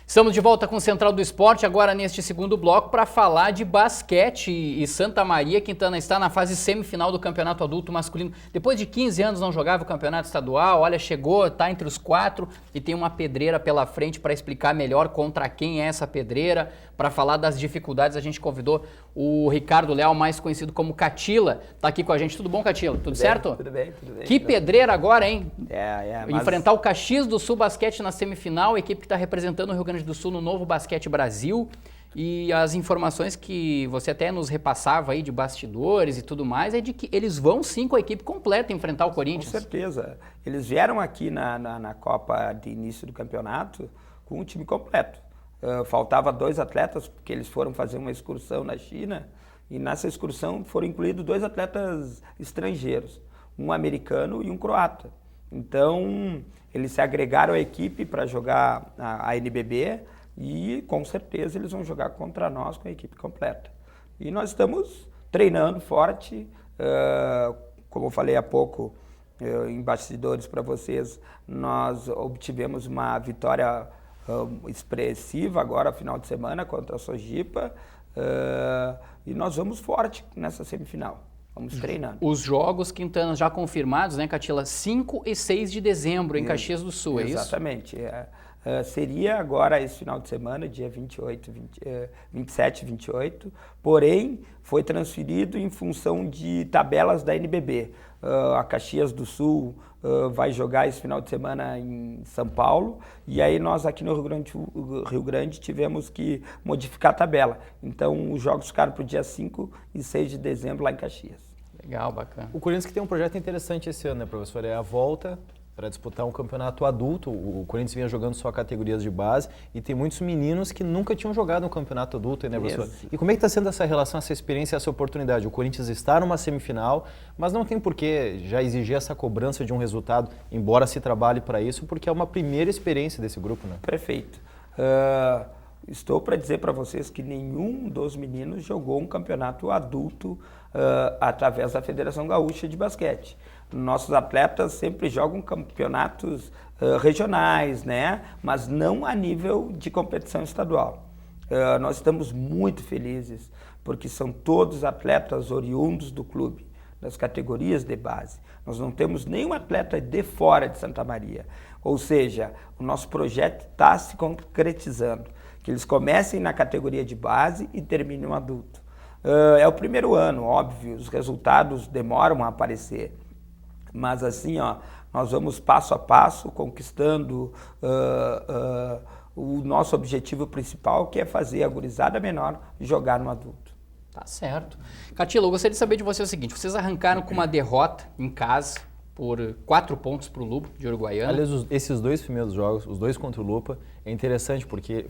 Estamos de volta com o Central do Esporte, agora neste segundo bloco, para falar de basquete. E Santa Maria Quintana está na fase semifinal do Campeonato Adulto Masculino. Depois de 15 anos não jogava o Campeonato Estadual, olha, chegou, está entre os 4 e tem uma pedreira pela frente para explicar melhor contra quem é essa pedreira. Para falar das dificuldades, a gente convidou o Ricardo Leal, mais conhecido como Catila, está aqui com a gente. Tudo bom, Catila? Tudo certo?
Tudo bem, tudo bem.
Que pedreira agora, hein?
Mas...
Enfrentar o Caxias do Sul Basquete na semifinal, a equipe que está representando o Rio Grande do Sul no Novo Basquete Brasil, e as informações que você até nos repassava aí de bastidores e tudo mais, é de que eles vão sim com a equipe completa enfrentar o Corinthians.
Com certeza. Eles vieram aqui na Copa de início do campeonato com o time completo. Faltava 2 atletas, porque eles foram fazer uma excursão na China, e nessa excursão foram incluídos 2 atletas estrangeiros, um americano e um croata. Então, eles se agregaram à equipe para jogar a NBB e, com certeza, eles vão jogar contra nós com a equipe completa. E nós estamos treinando forte, como eu falei há pouco, em bastidores para vocês, nós obtivemos uma vitória expressiva agora, final de semana, contra a Sojipa, e nós vamos forte nessa semifinal. Vamos treinando.
Os jogos, Quintana, já confirmados, né, Catila? 5 e 6 de dezembro em Caxias do Sul, é isso?
Exatamente. Seria agora esse final de semana, dia 27 e 28, porém foi transferido em função de tabelas da NBB. A Caxias do Sul vai jogar esse final de semana em São Paulo, e aí nós aqui no Rio Grande tivemos que modificar a tabela. Então os jogos ficaram para o dia 5 e 6 de dezembro lá em Caxias.
Legal, bacana.
O Corinthians que tem um projeto interessante esse ano, né, professor? É a volta para disputar um campeonato adulto. O Corinthians vinha jogando só categorias de base e tem muitos meninos que nunca tinham jogado um campeonato adulto, né, professor? E como é que está sendo essa relação, essa experiência, essa oportunidade? O Corinthians está numa semifinal, mas não tem por que já exigir essa cobrança de um resultado, embora se trabalhe para isso, porque é uma primeira experiência desse grupo, né?
Perfeito. Estou para dizer para vocês que nenhum dos meninos jogou um campeonato adulto através da Federação Gaúcha de Basquete. Nossos atletas sempre jogam campeonatos regionais, né? Mas não a nível de competição estadual. Nós estamos muito felizes, porque são todos atletas oriundos do clube, das categorias de base. Nós não temos nenhum atleta de fora de Santa Maria. Ou seja, o nosso projeto está se concretizando. Que eles comecem na categoria de base e terminem no adulto. É o primeiro ano, óbvio, os resultados demoram a aparecer. Mas assim, nós vamos passo a passo conquistando o nosso objetivo principal, que é fazer a gurizada menor jogar no adulto.
Tá certo. Catila, eu gostaria de saber de você o seguinte, vocês arrancaram com uma derrota em casa por 4 pontos para o Lupa de Uruguaiana.
Aliás, esses 2 primeiros jogos, os 2 contra o Lupa, é interessante porque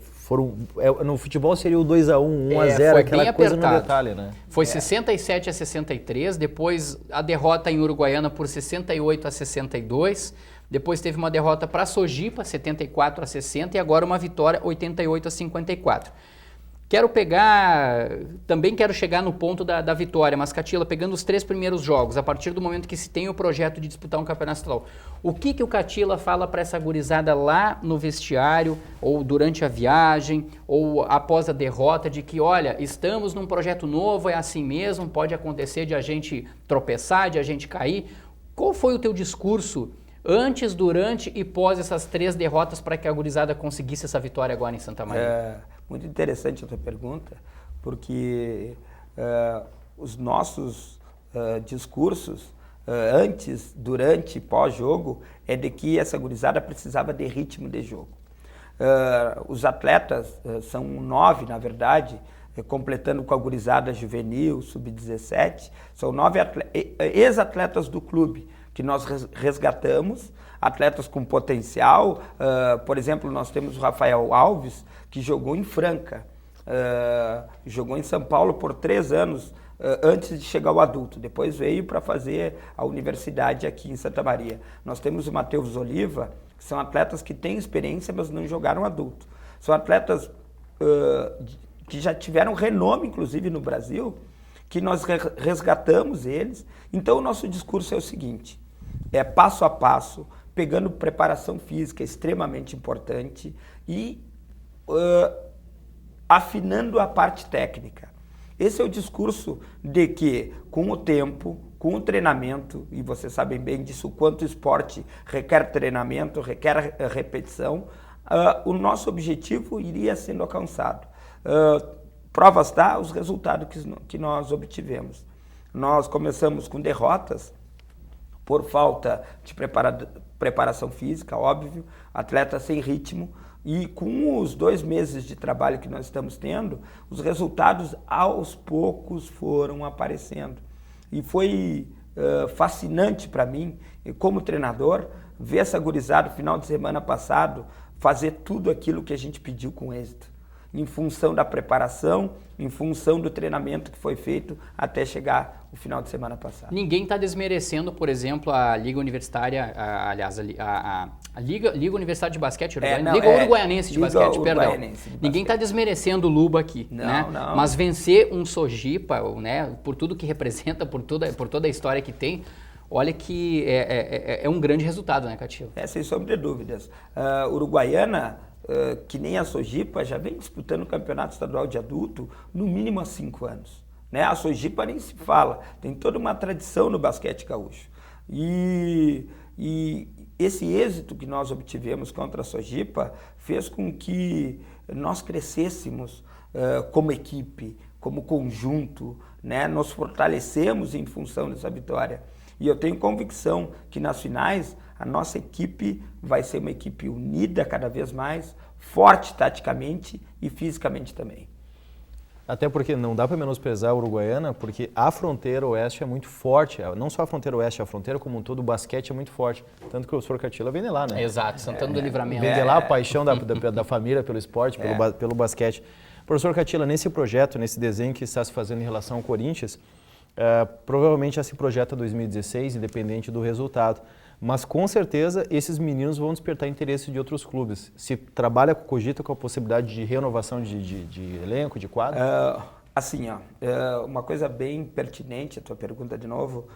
no futebol seria o 2-1, 1-0, aquela coisa no detalhe, né?
Foi 67-63, depois a derrota em Uruguaiana por 68-62, depois teve uma derrota para Sojipa, 74-60 e agora uma vitória 88-54. Também quero chegar no ponto da vitória, mas Catila, pegando os 3 primeiros jogos, a partir do momento que se tem o projeto de disputar um campeonato estadual, o que o Catila fala para essa gurizada lá no vestiário, ou durante a viagem, ou após a derrota, de que, olha, estamos num projeto novo, é assim mesmo, pode acontecer de a gente tropeçar, de a gente cair. Qual foi o teu discurso antes, durante e pós essas 3 derrotas para que a gurizada conseguisse essa vitória agora em Santa Maria?
Muito interessante a tua pergunta, porque os nossos discursos antes, durante e pós-jogo é de que essa gurizada precisava de ritmo de jogo. Os atletas, são 9 na verdade, completando com a gurizada juvenil, sub-17, são 9 ex-atletas do clube que nós resgatamos, atletas com potencial. Por exemplo, nós temos o Rafael Alves, que jogou em Franca, jogou em São Paulo por 3 anos antes de chegar ao adulto, depois veio para fazer a universidade aqui em Santa Maria. Nós temos o Matheus Oliva, que são atletas que têm experiência, mas não jogaram adulto. São atletas que já tiveram renome, inclusive no Brasil, que nós resgatamos eles. Então o nosso discurso é o seguinte, é passo a passo, pegando preparação física, extremamente importante, e afinando a parte técnica. Esse é o discurso de que, com o tempo, com o treinamento, e vocês sabem bem disso, o quanto o esporte requer treinamento, requer repetição, o nosso objetivo iria sendo alcançado. Provas dá os resultados que nós obtivemos. Nós começamos com derrotas, por falta de preparação física, óbvio, atleta sem ritmo, e com os 2 meses de trabalho que nós estamos tendo, os resultados aos poucos foram aparecendo. E foi fascinante para mim, como treinador, ver essa gurizada no final de semana passado fazer tudo aquilo que a gente pediu com êxito, em função da preparação, em função do treinamento que foi feito até chegar o final de semana passado. Ninguém
está desmerecendo, por exemplo, a Liga Universitária, a Liga Universitária de Basquete, Liga Uruguaianense de Basquete, perdão. Ninguém está desmerecendo o Luba aqui, né?
Não.
Mas vencer um Sojipa, né, por tudo que representa, por toda a história que tem, olha que é um grande resultado, né, Catila?
Sem sombra de dúvidas. Uruguaiana, que nem a Sojipa, já vem disputando o campeonato estadual de adulto no mínimo há 5 anos. Né? A Sojipa nem se fala, tem toda uma tradição no basquete gaúcho. E esse êxito que nós obtivemos contra a Sojipa fez com que nós crescêssemos como equipe, como conjunto, né? Nos fortalecemos em função dessa vitória. E eu tenho convicção que nas finais a nossa equipe vai ser uma equipe unida cada vez mais, forte taticamente e fisicamente também.
Até porque não dá para menosprezar a Uruguaiana, porque a fronteira oeste é muito forte. Não só a fronteira oeste, a fronteira como um todo, o basquete é muito forte. Tanto que o professor Catila vem de lá, né?
Exato, Santana do Livramento.
Vem de lá a paixão da família pelo esporte, pelo basquete. Professor Catila, nesse projeto, nesse desenho que está se fazendo em relação ao Corinthians, provavelmente já se projeta 2016, independente do resultado. Mas com certeza esses meninos vão despertar interesse de outros clubes. Se trabalha, cogita com a possibilidade de renovação de elenco, de quadro?
Uma coisa bem pertinente, a tua pergunta de novo,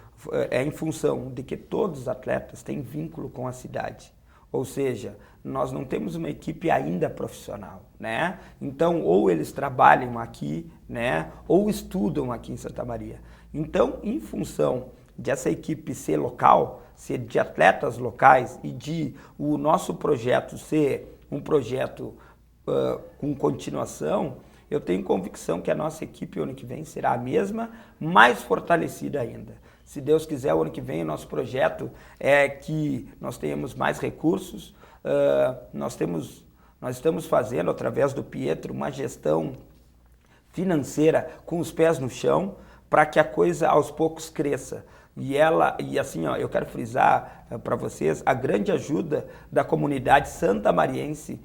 é em função de que todos os atletas têm vínculo com a cidade. Ou seja, nós não temos uma equipe ainda profissional, né? Então, ou eles trabalham aqui, né? Ou estudam aqui em Santa Maria. Então, em função de essa equipe ser local, ser de atletas locais e de o nosso projeto ser um projeto com continuação, eu tenho convicção que a nossa equipe o ano que vem será a mesma, mais fortalecida ainda. Se Deus quiser, o ano que vem o nosso projeto é que nós tenhamos mais recursos, nós estamos fazendo, através do Pietro, uma gestão financeira com os pés no chão, para que a coisa aos poucos cresça. E assim, ó, eu quero frisar para vocês a grande ajuda da comunidade santamariense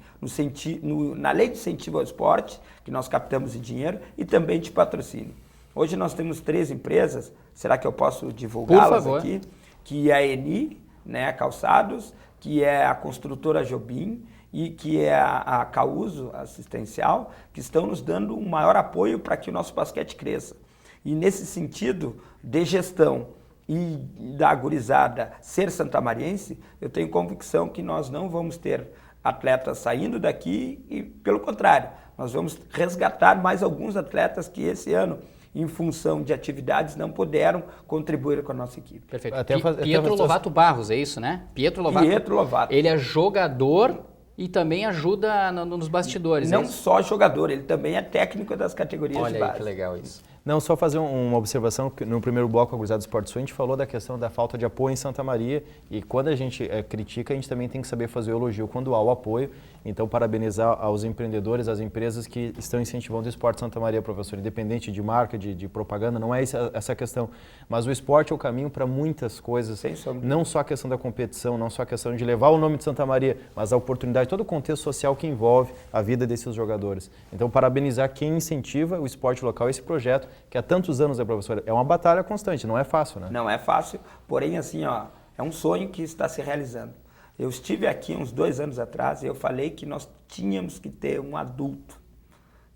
na lei de incentivo ao esporte, que nós captamos em dinheiro, e também de patrocínio. Hoje nós temos 3 empresas, será que eu posso divulgá-las aqui? Que é a Eni, né, Calçados, que é a construtora Jobim e que é a Causo Assistencial, que estão nos dando um maior apoio para que o nosso basquete cresça. E nesse sentido de gestão e da gurizada ser santamariense, eu tenho convicção que nós não vamos ter atletas saindo daqui e, pelo contrário, nós vamos resgatar mais alguns atletas que esse ano, em função de atividades, não puderam contribuir com a nossa equipe.
Perfeito. Pietro Lovato Barros, é isso, né? Pietro Lovato. Ele é jogador e também ajuda nos bastidores.
Não só jogador, ele também é técnico das categorias de base.
Olha aí que legal isso.
Não, só fazer uma observação, que no primeiro bloco, a Gurizada do Esporte Sul, a gente falou da questão da falta de apoio em Santa Maria, e quando a gente critica, a gente também tem que saber fazer o elogio quando há o apoio. Então, parabenizar aos empreendedores, às empresas que estão incentivando o esporte Santa Maria, professor, independente de marca, de propaganda, não é essa questão. Mas o esporte é o caminho para muitas coisas, não só a questão da competição, não só a questão de levar o nome de Santa Maria, mas a oportunidade, todo o contexto social que envolve a vida desses jogadores. Então, parabenizar quem incentiva o esporte local, esse projeto, que há tantos anos, professor, é uma batalha constante, não é fácil, né?
Não é fácil, porém, assim, ó, é um sonho que está se realizando. Eu estive aqui uns 2 anos atrás e eu falei que nós tínhamos que ter um adulto.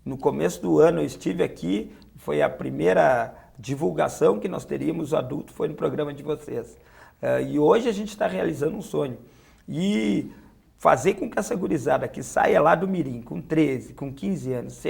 No começo do ano eu estive aqui, foi a primeira divulgação que nós teríamos o adulto, foi no programa de vocês. E hoje a gente está realizando um sonho. E fazer com que essa gurizada que saia lá do Mirim, com 13, com 15 anos,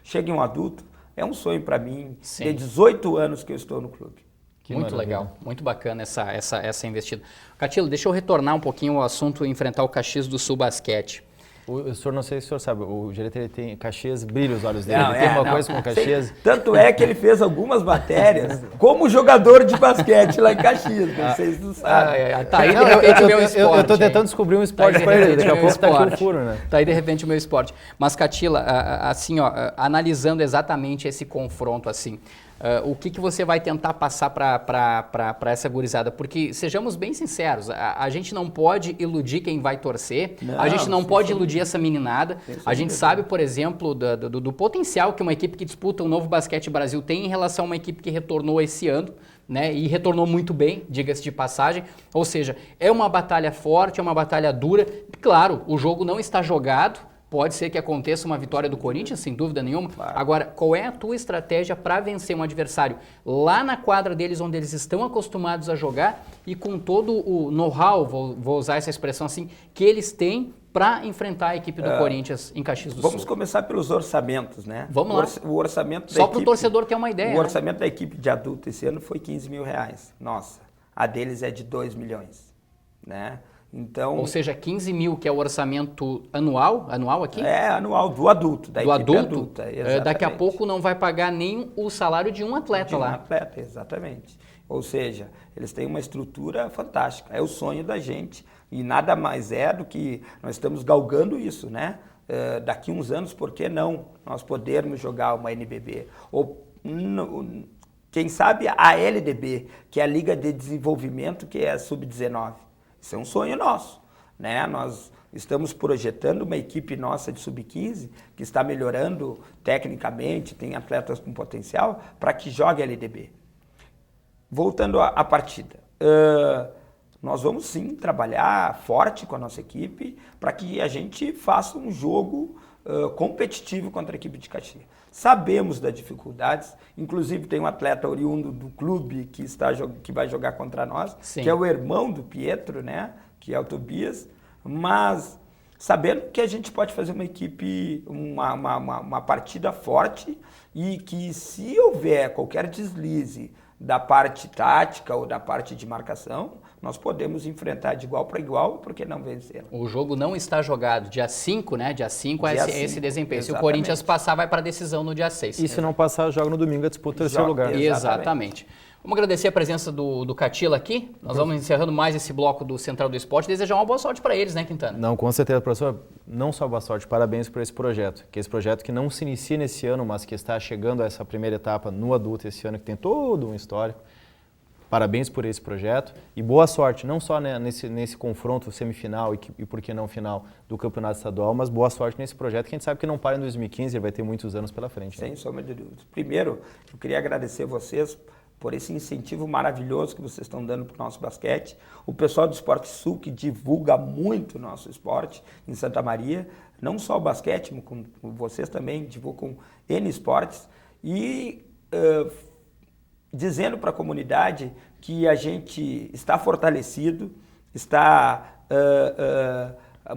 chegue um adulto, é um sonho para mim.
Sim.
Tem 18 anos que eu estou no clube.
Muito legal, muito bacana essa investida. Catilo, deixa eu retornar um pouquinho ao assunto enfrentar o Caxias do Sul Basquete.
O senhor, não sei se o senhor sabe, o gerente ele tem Caxias, brilha os olhos dele, ele tem uma coisa com Caxias.
Tanto é que ele fez algumas matérias como jogador de basquete lá em Caxias, vocês não sabem.
Tá aí de repente o meu esporte.
Eu tô tentando descobrir um esporte para ele, daqui a pouco tá aqui o furo, né?
Tá aí de repente o meu esporte. Mas Catila, assim, ó, analisando exatamente esse confronto, assim, o que você vai tentar passar para essa gurizada? Porque, sejamos bem sinceros, a gente não pode iludir quem vai torcer, a gente não pode iludir essa meninada. A gente sabe, por exemplo, do potencial que uma equipe que disputa o Novo Basquete Brasil tem em relação a uma equipe que retornou esse ano, né? E retornou muito bem, diga-se de passagem. Ou seja, é uma batalha forte, é uma batalha dura. Claro, o jogo não está jogado. Pode ser que aconteça uma vitória do Corinthians, sem dúvida nenhuma. Claro. Agora, qual é a tua estratégia para vencer um adversário lá na quadra deles, onde eles estão acostumados a jogar e com todo o know-how, vou usar essa expressão assim, que eles têm para enfrentar a equipe do Corinthians em Caxias do Sul?
Vamos começar pelos orçamentos, né?
Vamos lá.
O orçamento
só para o torcedor ter uma ideia.
O orçamento da equipe de adulto esse ano foi 15 mil reais. Nossa, a deles é de 2 milhões, né? Então,
ou seja, 15 mil, que é o orçamento anual aqui?
É, anual, do adulto, da equipe
adulta. Daqui a pouco não vai pagar nem o salário de um atleta lá.
De um atleta, exatamente. Ou seja, eles têm uma estrutura fantástica. É o sonho da gente e nada mais é do que nós estamos galgando isso, né? Daqui uns anos, por que não nós podermos jogar uma NBB? Ou, quem sabe, a LDB, que é a Liga de Desenvolvimento, que é a Sub-19. Isso é um sonho nosso, né? Nós estamos projetando uma equipe nossa de sub-15 que está melhorando tecnicamente, tem atletas com potencial para que jogue a LDB. Voltando à partida, nós vamos sim trabalhar forte com a nossa equipe para que a gente faça um jogo competitivo contra a equipe de Caxias. Sabemos das dificuldades, inclusive tem um atleta oriundo do clube que vai jogar contra nós, sim, que é o irmão do Pietro, né? Que é o Tobias, mas sabendo que a gente pode fazer uma equipe, uma partida forte e que se houver qualquer deslize da parte tática ou da parte de marcação, nós podemos enfrentar de igual para igual, porque não vencer.
O jogo não está jogado. Dia 5, né? Dia 5 é esse desempenho.
Exatamente.
Se o Corinthians passar, vai para a decisão no dia 6.
E se não passar, joga no domingo, a disputa o terceiro lugar.
Exatamente. Vamos agradecer a presença do Catila aqui. Nós vamos encerrando mais esse bloco do Central do Esporte. Desejar uma boa sorte para eles, né, Quintana?
Não, com certeza, professor. Não só boa sorte, parabéns por esse projeto. Que esse projeto que não se inicia nesse ano, mas que está chegando a essa primeira etapa no adulto esse ano, que tem todo um histórico. Parabéns por esse projeto e boa sorte, não só nesse confronto semifinal e por que não final do Campeonato Estadual, mas boa sorte nesse projeto que a gente sabe que não para em 2015, ele vai ter muitos anos pela frente.
Sem sombra de dúvidas. Primeiro, eu queria agradecer vocês por esse incentivo maravilhoso que vocês estão dando para o nosso basquete. O pessoal do Esporte Sul, que divulga muito o nosso esporte em Santa Maria, não só o basquete, como vocês também divulgam N esportes. E dizendo para a comunidade que a gente está fortalecido, está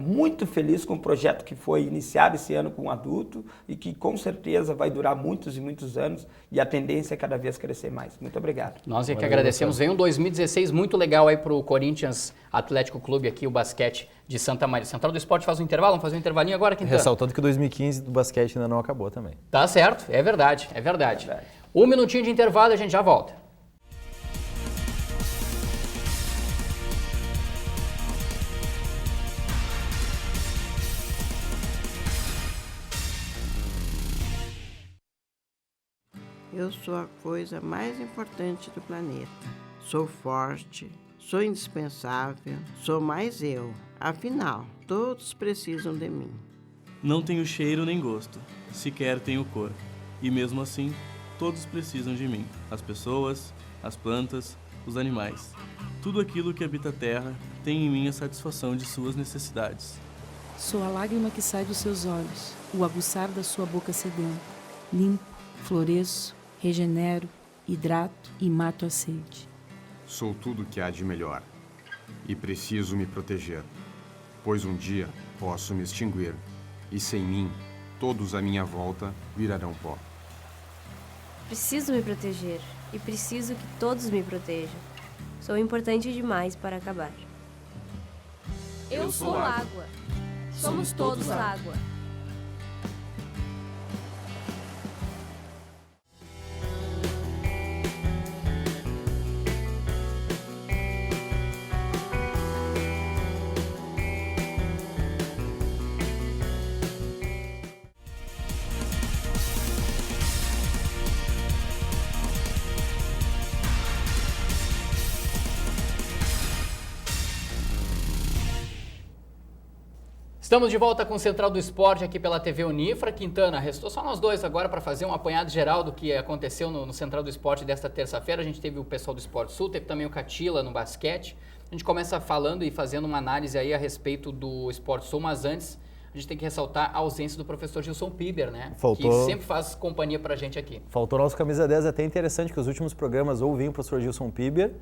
muito feliz com o projeto que foi iniciado esse ano com o adulto e que com certeza vai durar muitos e muitos anos e a tendência é cada vez crescer mais. Muito obrigado.
Nós é que agradecemos. Vem um 2016 muito legal aí para o Corinthians Atlético Clube aqui, o basquete de Santa Maria. Central do Esporte faz um intervalo, vamos fazer um intervalinho agora, Quintana.
Ressaltando que 2015 do basquete ainda não acabou também.
Tá certo, é verdade. Um minutinho de intervalo e a gente já volta.
Eu sou a coisa mais importante do planeta. Sou forte, sou indispensável, sou mais eu. Afinal, todos precisam de mim.
Não tenho cheiro nem gosto, sequer tenho cor. E mesmo assim, todos precisam de mim. As pessoas, as plantas, os animais. Tudo aquilo que habita a terra tem em mim a satisfação de suas necessidades.
Sou a lágrima que sai dos seus olhos, o aguçar da sua boca sedenta. Limpo, floresço, regenero, hidrato e mato a sede.
Sou tudo que há de melhor e preciso me proteger, pois um dia posso me extinguir e sem mim, todos à minha volta virarão pó.
Preciso me proteger e preciso que todos me protejam. Sou importante demais para acabar. Eu sou água. Somos todos água.
Estamos de volta com o Central do Esporte aqui pela TV Unifra. Quintana, restou só nós dois agora para fazer um apanhado geral do que aconteceu no Central do Esporte desta terça-feira. A gente teve o pessoal do Esporte Sul, teve também o Catila no basquete. A gente começa falando e fazendo uma análise aí a respeito do Esporte Sul, mas antes a gente tem que ressaltar a ausência do professor Gilson Piber, né?
Faltou...
Que sempre faz companhia pra gente aqui.
Faltou nosso camisa 10, é até interessante que os últimos programas ou vinha o professor Gilson Piber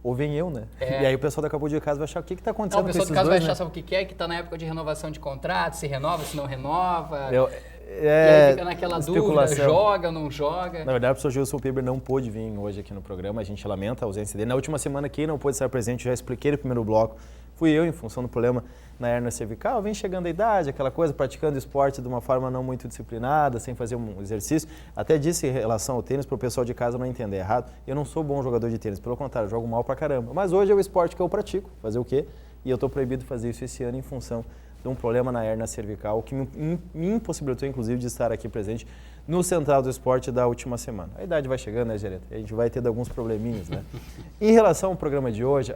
ou vem eu, né?
É.
E aí o pessoal da Cabo de Casa vai achar o que está acontecendo com esses dois,
o pessoal de casa vai achar,
né?
sabe o que é? Que está na época de renovação de contrato, se renova, se não renova. E
aí
fica naquela dúvida, joga, não joga.
Na verdade, o professor Gilson Piber não pôde vir hoje aqui no programa, a gente lamenta a ausência dele. Na última semana, quem não pôde estar presente, já expliquei no primeiro bloco, fui eu em função do problema na hérnia cervical, vem chegando a idade, aquela coisa, praticando esporte de uma forma não muito disciplinada, sem fazer um exercício. Até disse em relação ao tênis, para o pessoal de casa não entender errado, eu não sou bom jogador de tênis, pelo contrário, eu jogo mal pra caramba. Mas hoje é o esporte que eu pratico, fazer o quê? E eu estou proibido de fazer isso esse ano em função de um problema na hérnia cervical, que me impossibilitou, inclusive, de estar aqui presente no Central do Esporte da última semana. A idade vai chegando, né, gerente? A gente vai ter alguns probleminhas, né? Em relação ao programa de hoje,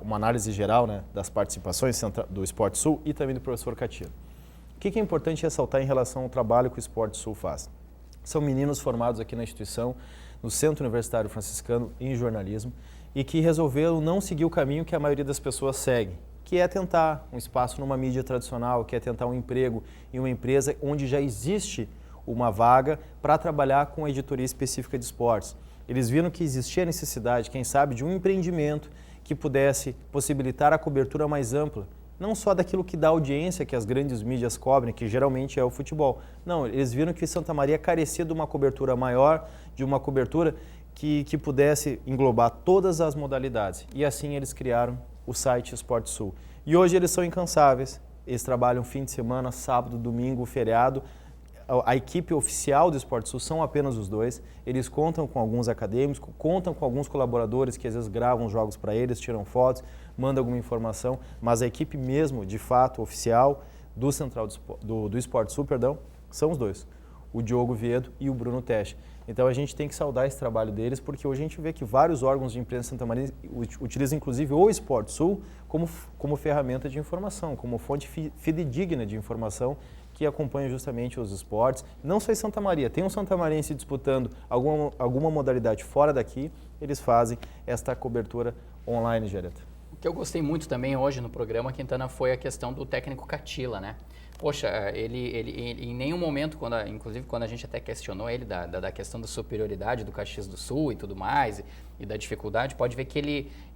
uma análise geral, né, das participações do Esporte Sul e também do professor Catila. O que é importante ressaltar em relação ao trabalho que o Esporte Sul faz? São meninos formados aqui na instituição, no Centro Universitário Franciscano, em jornalismo, e que resolveram não seguir o caminho que a maioria das pessoas segue, que é tentar um espaço numa mídia tradicional, que é tentar um emprego em uma empresa onde já existe uma vaga para trabalhar com a editoria específica de esportes. Eles viram que existia a necessidade, quem sabe, de um empreendimento que pudesse possibilitar a cobertura mais ampla, não só daquilo que dá audiência que as grandes mídias cobrem, que geralmente é o futebol. Não, eles viram que Santa Maria carecia de uma cobertura maior, de uma cobertura que pudesse englobar todas as modalidades. E assim eles criaram o site Esporte Sul. E hoje eles são incansáveis, eles trabalham fim de semana, sábado, domingo, feriado. A equipe oficial do Esporte Sul são apenas os dois, eles contam com alguns acadêmicos, contam com alguns colaboradores que às vezes gravam jogos para eles, tiram fotos, mandam alguma informação, mas a equipe mesmo, de fato, oficial do Central do Esporte Sul, são os dois, o Diogo Viedo e o Bruno Tesch. Então a gente tem que saudar esse trabalho deles, porque hoje a gente vê que vários órgãos de imprensa de Santa Maria utilizam inclusive o Esporte Sul como ferramenta de informação, como fonte fidedigna de informação que acompanha justamente os esportes. Não só em Santa Maria, tem um santamariense disputando alguma modalidade fora daqui, eles fazem esta cobertura online, Gereta.
O que eu gostei muito também hoje no programa, Quintana, foi a questão do técnico Catila, né? Poxa, ele em nenhum momento, inclusive quando a gente até questionou ele da questão da superioridade do Caxias do Sul e tudo mais, e da dificuldade, pode ver que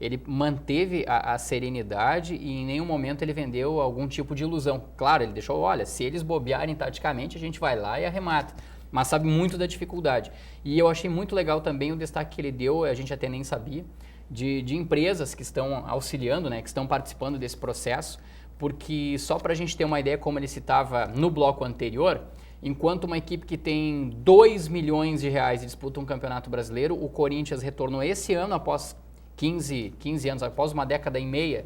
ele manteve a serenidade e em nenhum momento ele vendeu algum tipo de ilusão. Claro, ele deixou, olha, se eles bobearem taticamente, a gente vai lá e arremata. Mas sabe muito da dificuldade. E eu achei muito legal também o destaque que ele deu, a gente até nem sabia, de empresas que estão auxiliando, né, que estão participando desse processo, porque só para a gente ter uma ideia, como ele citava no bloco anterior, enquanto uma equipe que tem 2 milhões de reais e disputa um campeonato brasileiro, o Corinthians retornou esse ano, após 15 anos, após uma década e meia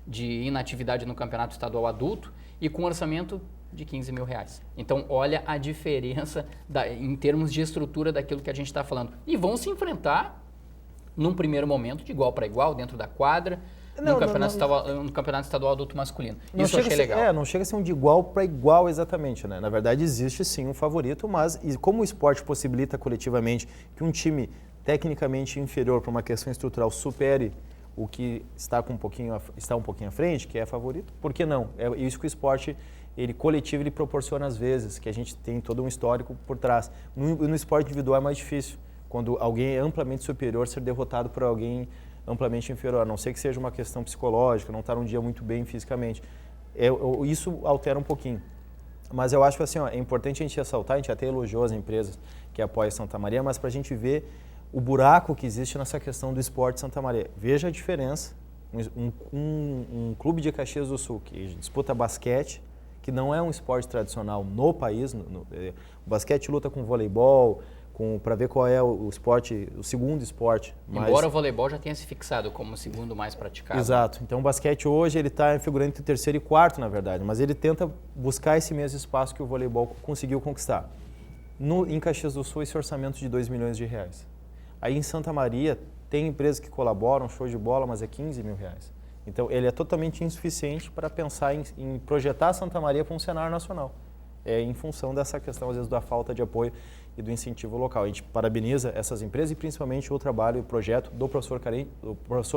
de inatividade no campeonato estadual adulto, e com um orçamento de 15 mil reais. Então, olha a diferença em termos de estrutura daquilo que a gente está falando. E vão se enfrentar, num primeiro momento, de igual para igual, dentro da quadra, no campeonato estadual adulto masculino. Isso eu achei legal.
Não chega a ser um de igual para igual exatamente, né? Na verdade, existe sim um favorito, mas como o esporte possibilita coletivamente que um time tecnicamente inferior para uma questão estrutural supere o que está um pouquinho à frente, que é favorito, por que não? É isso que o esporte coletivo ele proporciona às vezes, que a gente tem todo um histórico por trás. No esporte individual é mais difícil, quando alguém é amplamente superior ser derrotado por alguém amplamente inferior, a não ser que seja uma questão psicológica, não estar num dia muito bem fisicamente. Isso altera um pouquinho. Mas eu acho que assim, é importante a gente ressaltar, a gente até elogiou as empresas que apoiam Santa Maria, mas para a gente ver o buraco que existe nessa questão do esporte Santa Maria. Veja a diferença, um clube de Caxias do Sul que disputa basquete, que não é um esporte tradicional no país, o basquete luta com voleibol, para ver qual é o esporte, o segundo esporte.
Embora o voleibol já tenha se fixado como o segundo mais praticado.
Exato. Então o basquete hoje ele está figurando entre o terceiro e quarto, na verdade, mas ele tenta buscar esse mesmo espaço que o voleibol conseguiu conquistar. Em Caxias do Sul, esse orçamento de 2 milhões de reais. Aí em Santa Maria, tem empresas que colaboram, show de bola, mas é 15 mil reais. Então ele é totalmente insuficiente para pensar em projetar Santa Maria para um cenário nacional. Em função dessa questão, às vezes, da falta de apoio e do incentivo local. A gente parabeniza essas empresas e principalmente o trabalho e o projeto do professor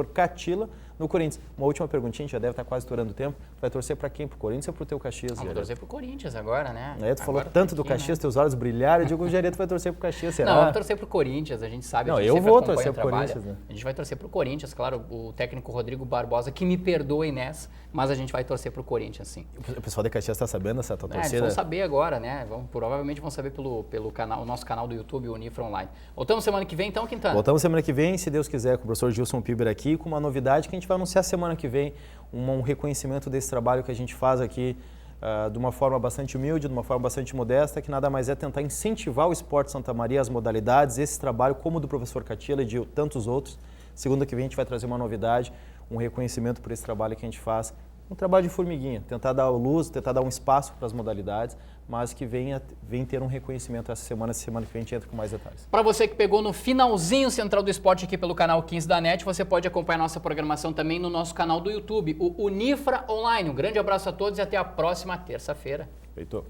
Catila no Corinthians. Uma última perguntinha, a gente já deve estar quase estourando o tempo. Vai torcer para quem? Para o Corinthians ou para o teu Caxias?
Vou torcer para o Corinthians agora, né?
Tu falou tanto do Caxias, teus olhos brilharam. Eu digo, o Gereta vai torcer para o Caxias, será?
Não, vamos torcer para o Corinthians, a gente sabe.
Não, eu vou torcer para o Corinthians, né?
A gente vai torcer para o Corinthians, claro, o técnico Rodrigo Barbosa, que me perdoe nessa, mas a gente vai torcer para o Corinthians, sim.
O pessoal de Caxias está sabendo dessa tua torcida?
Eles vão saber agora, né? Provavelmente vão saber pelo canal, o nosso canal do YouTube, o Unifra Online. Voltamos semana que vem, então, Quintana?
Voltamos semana que vem, se Deus quiser, com o professor Gilson Piber aqui, com uma novidade que a gente vai anunciar semana que vem, um reconhecimento desse trabalho que a gente faz aqui de uma forma bastante humilde, de uma forma bastante modesta, que nada mais é tentar incentivar o esporte Santa Maria, as modalidades, esse trabalho, como o do professor Catila e de tantos outros. Segunda que vem a gente vai trazer uma novidade, um reconhecimento por esse trabalho que a gente faz, um trabalho de formiguinha, tentar dar luz, tentar dar um espaço para as modalidades, mas que vem ter um reconhecimento essa semana que vem a gente entra com mais detalhes.
Para você que pegou no finalzinho Central do Esporte aqui pelo canal 15 da NET, você pode acompanhar nossa programação também no nosso canal do YouTube, o Unifra Online. Um grande abraço a todos e até a próxima terça-feira.
Feito.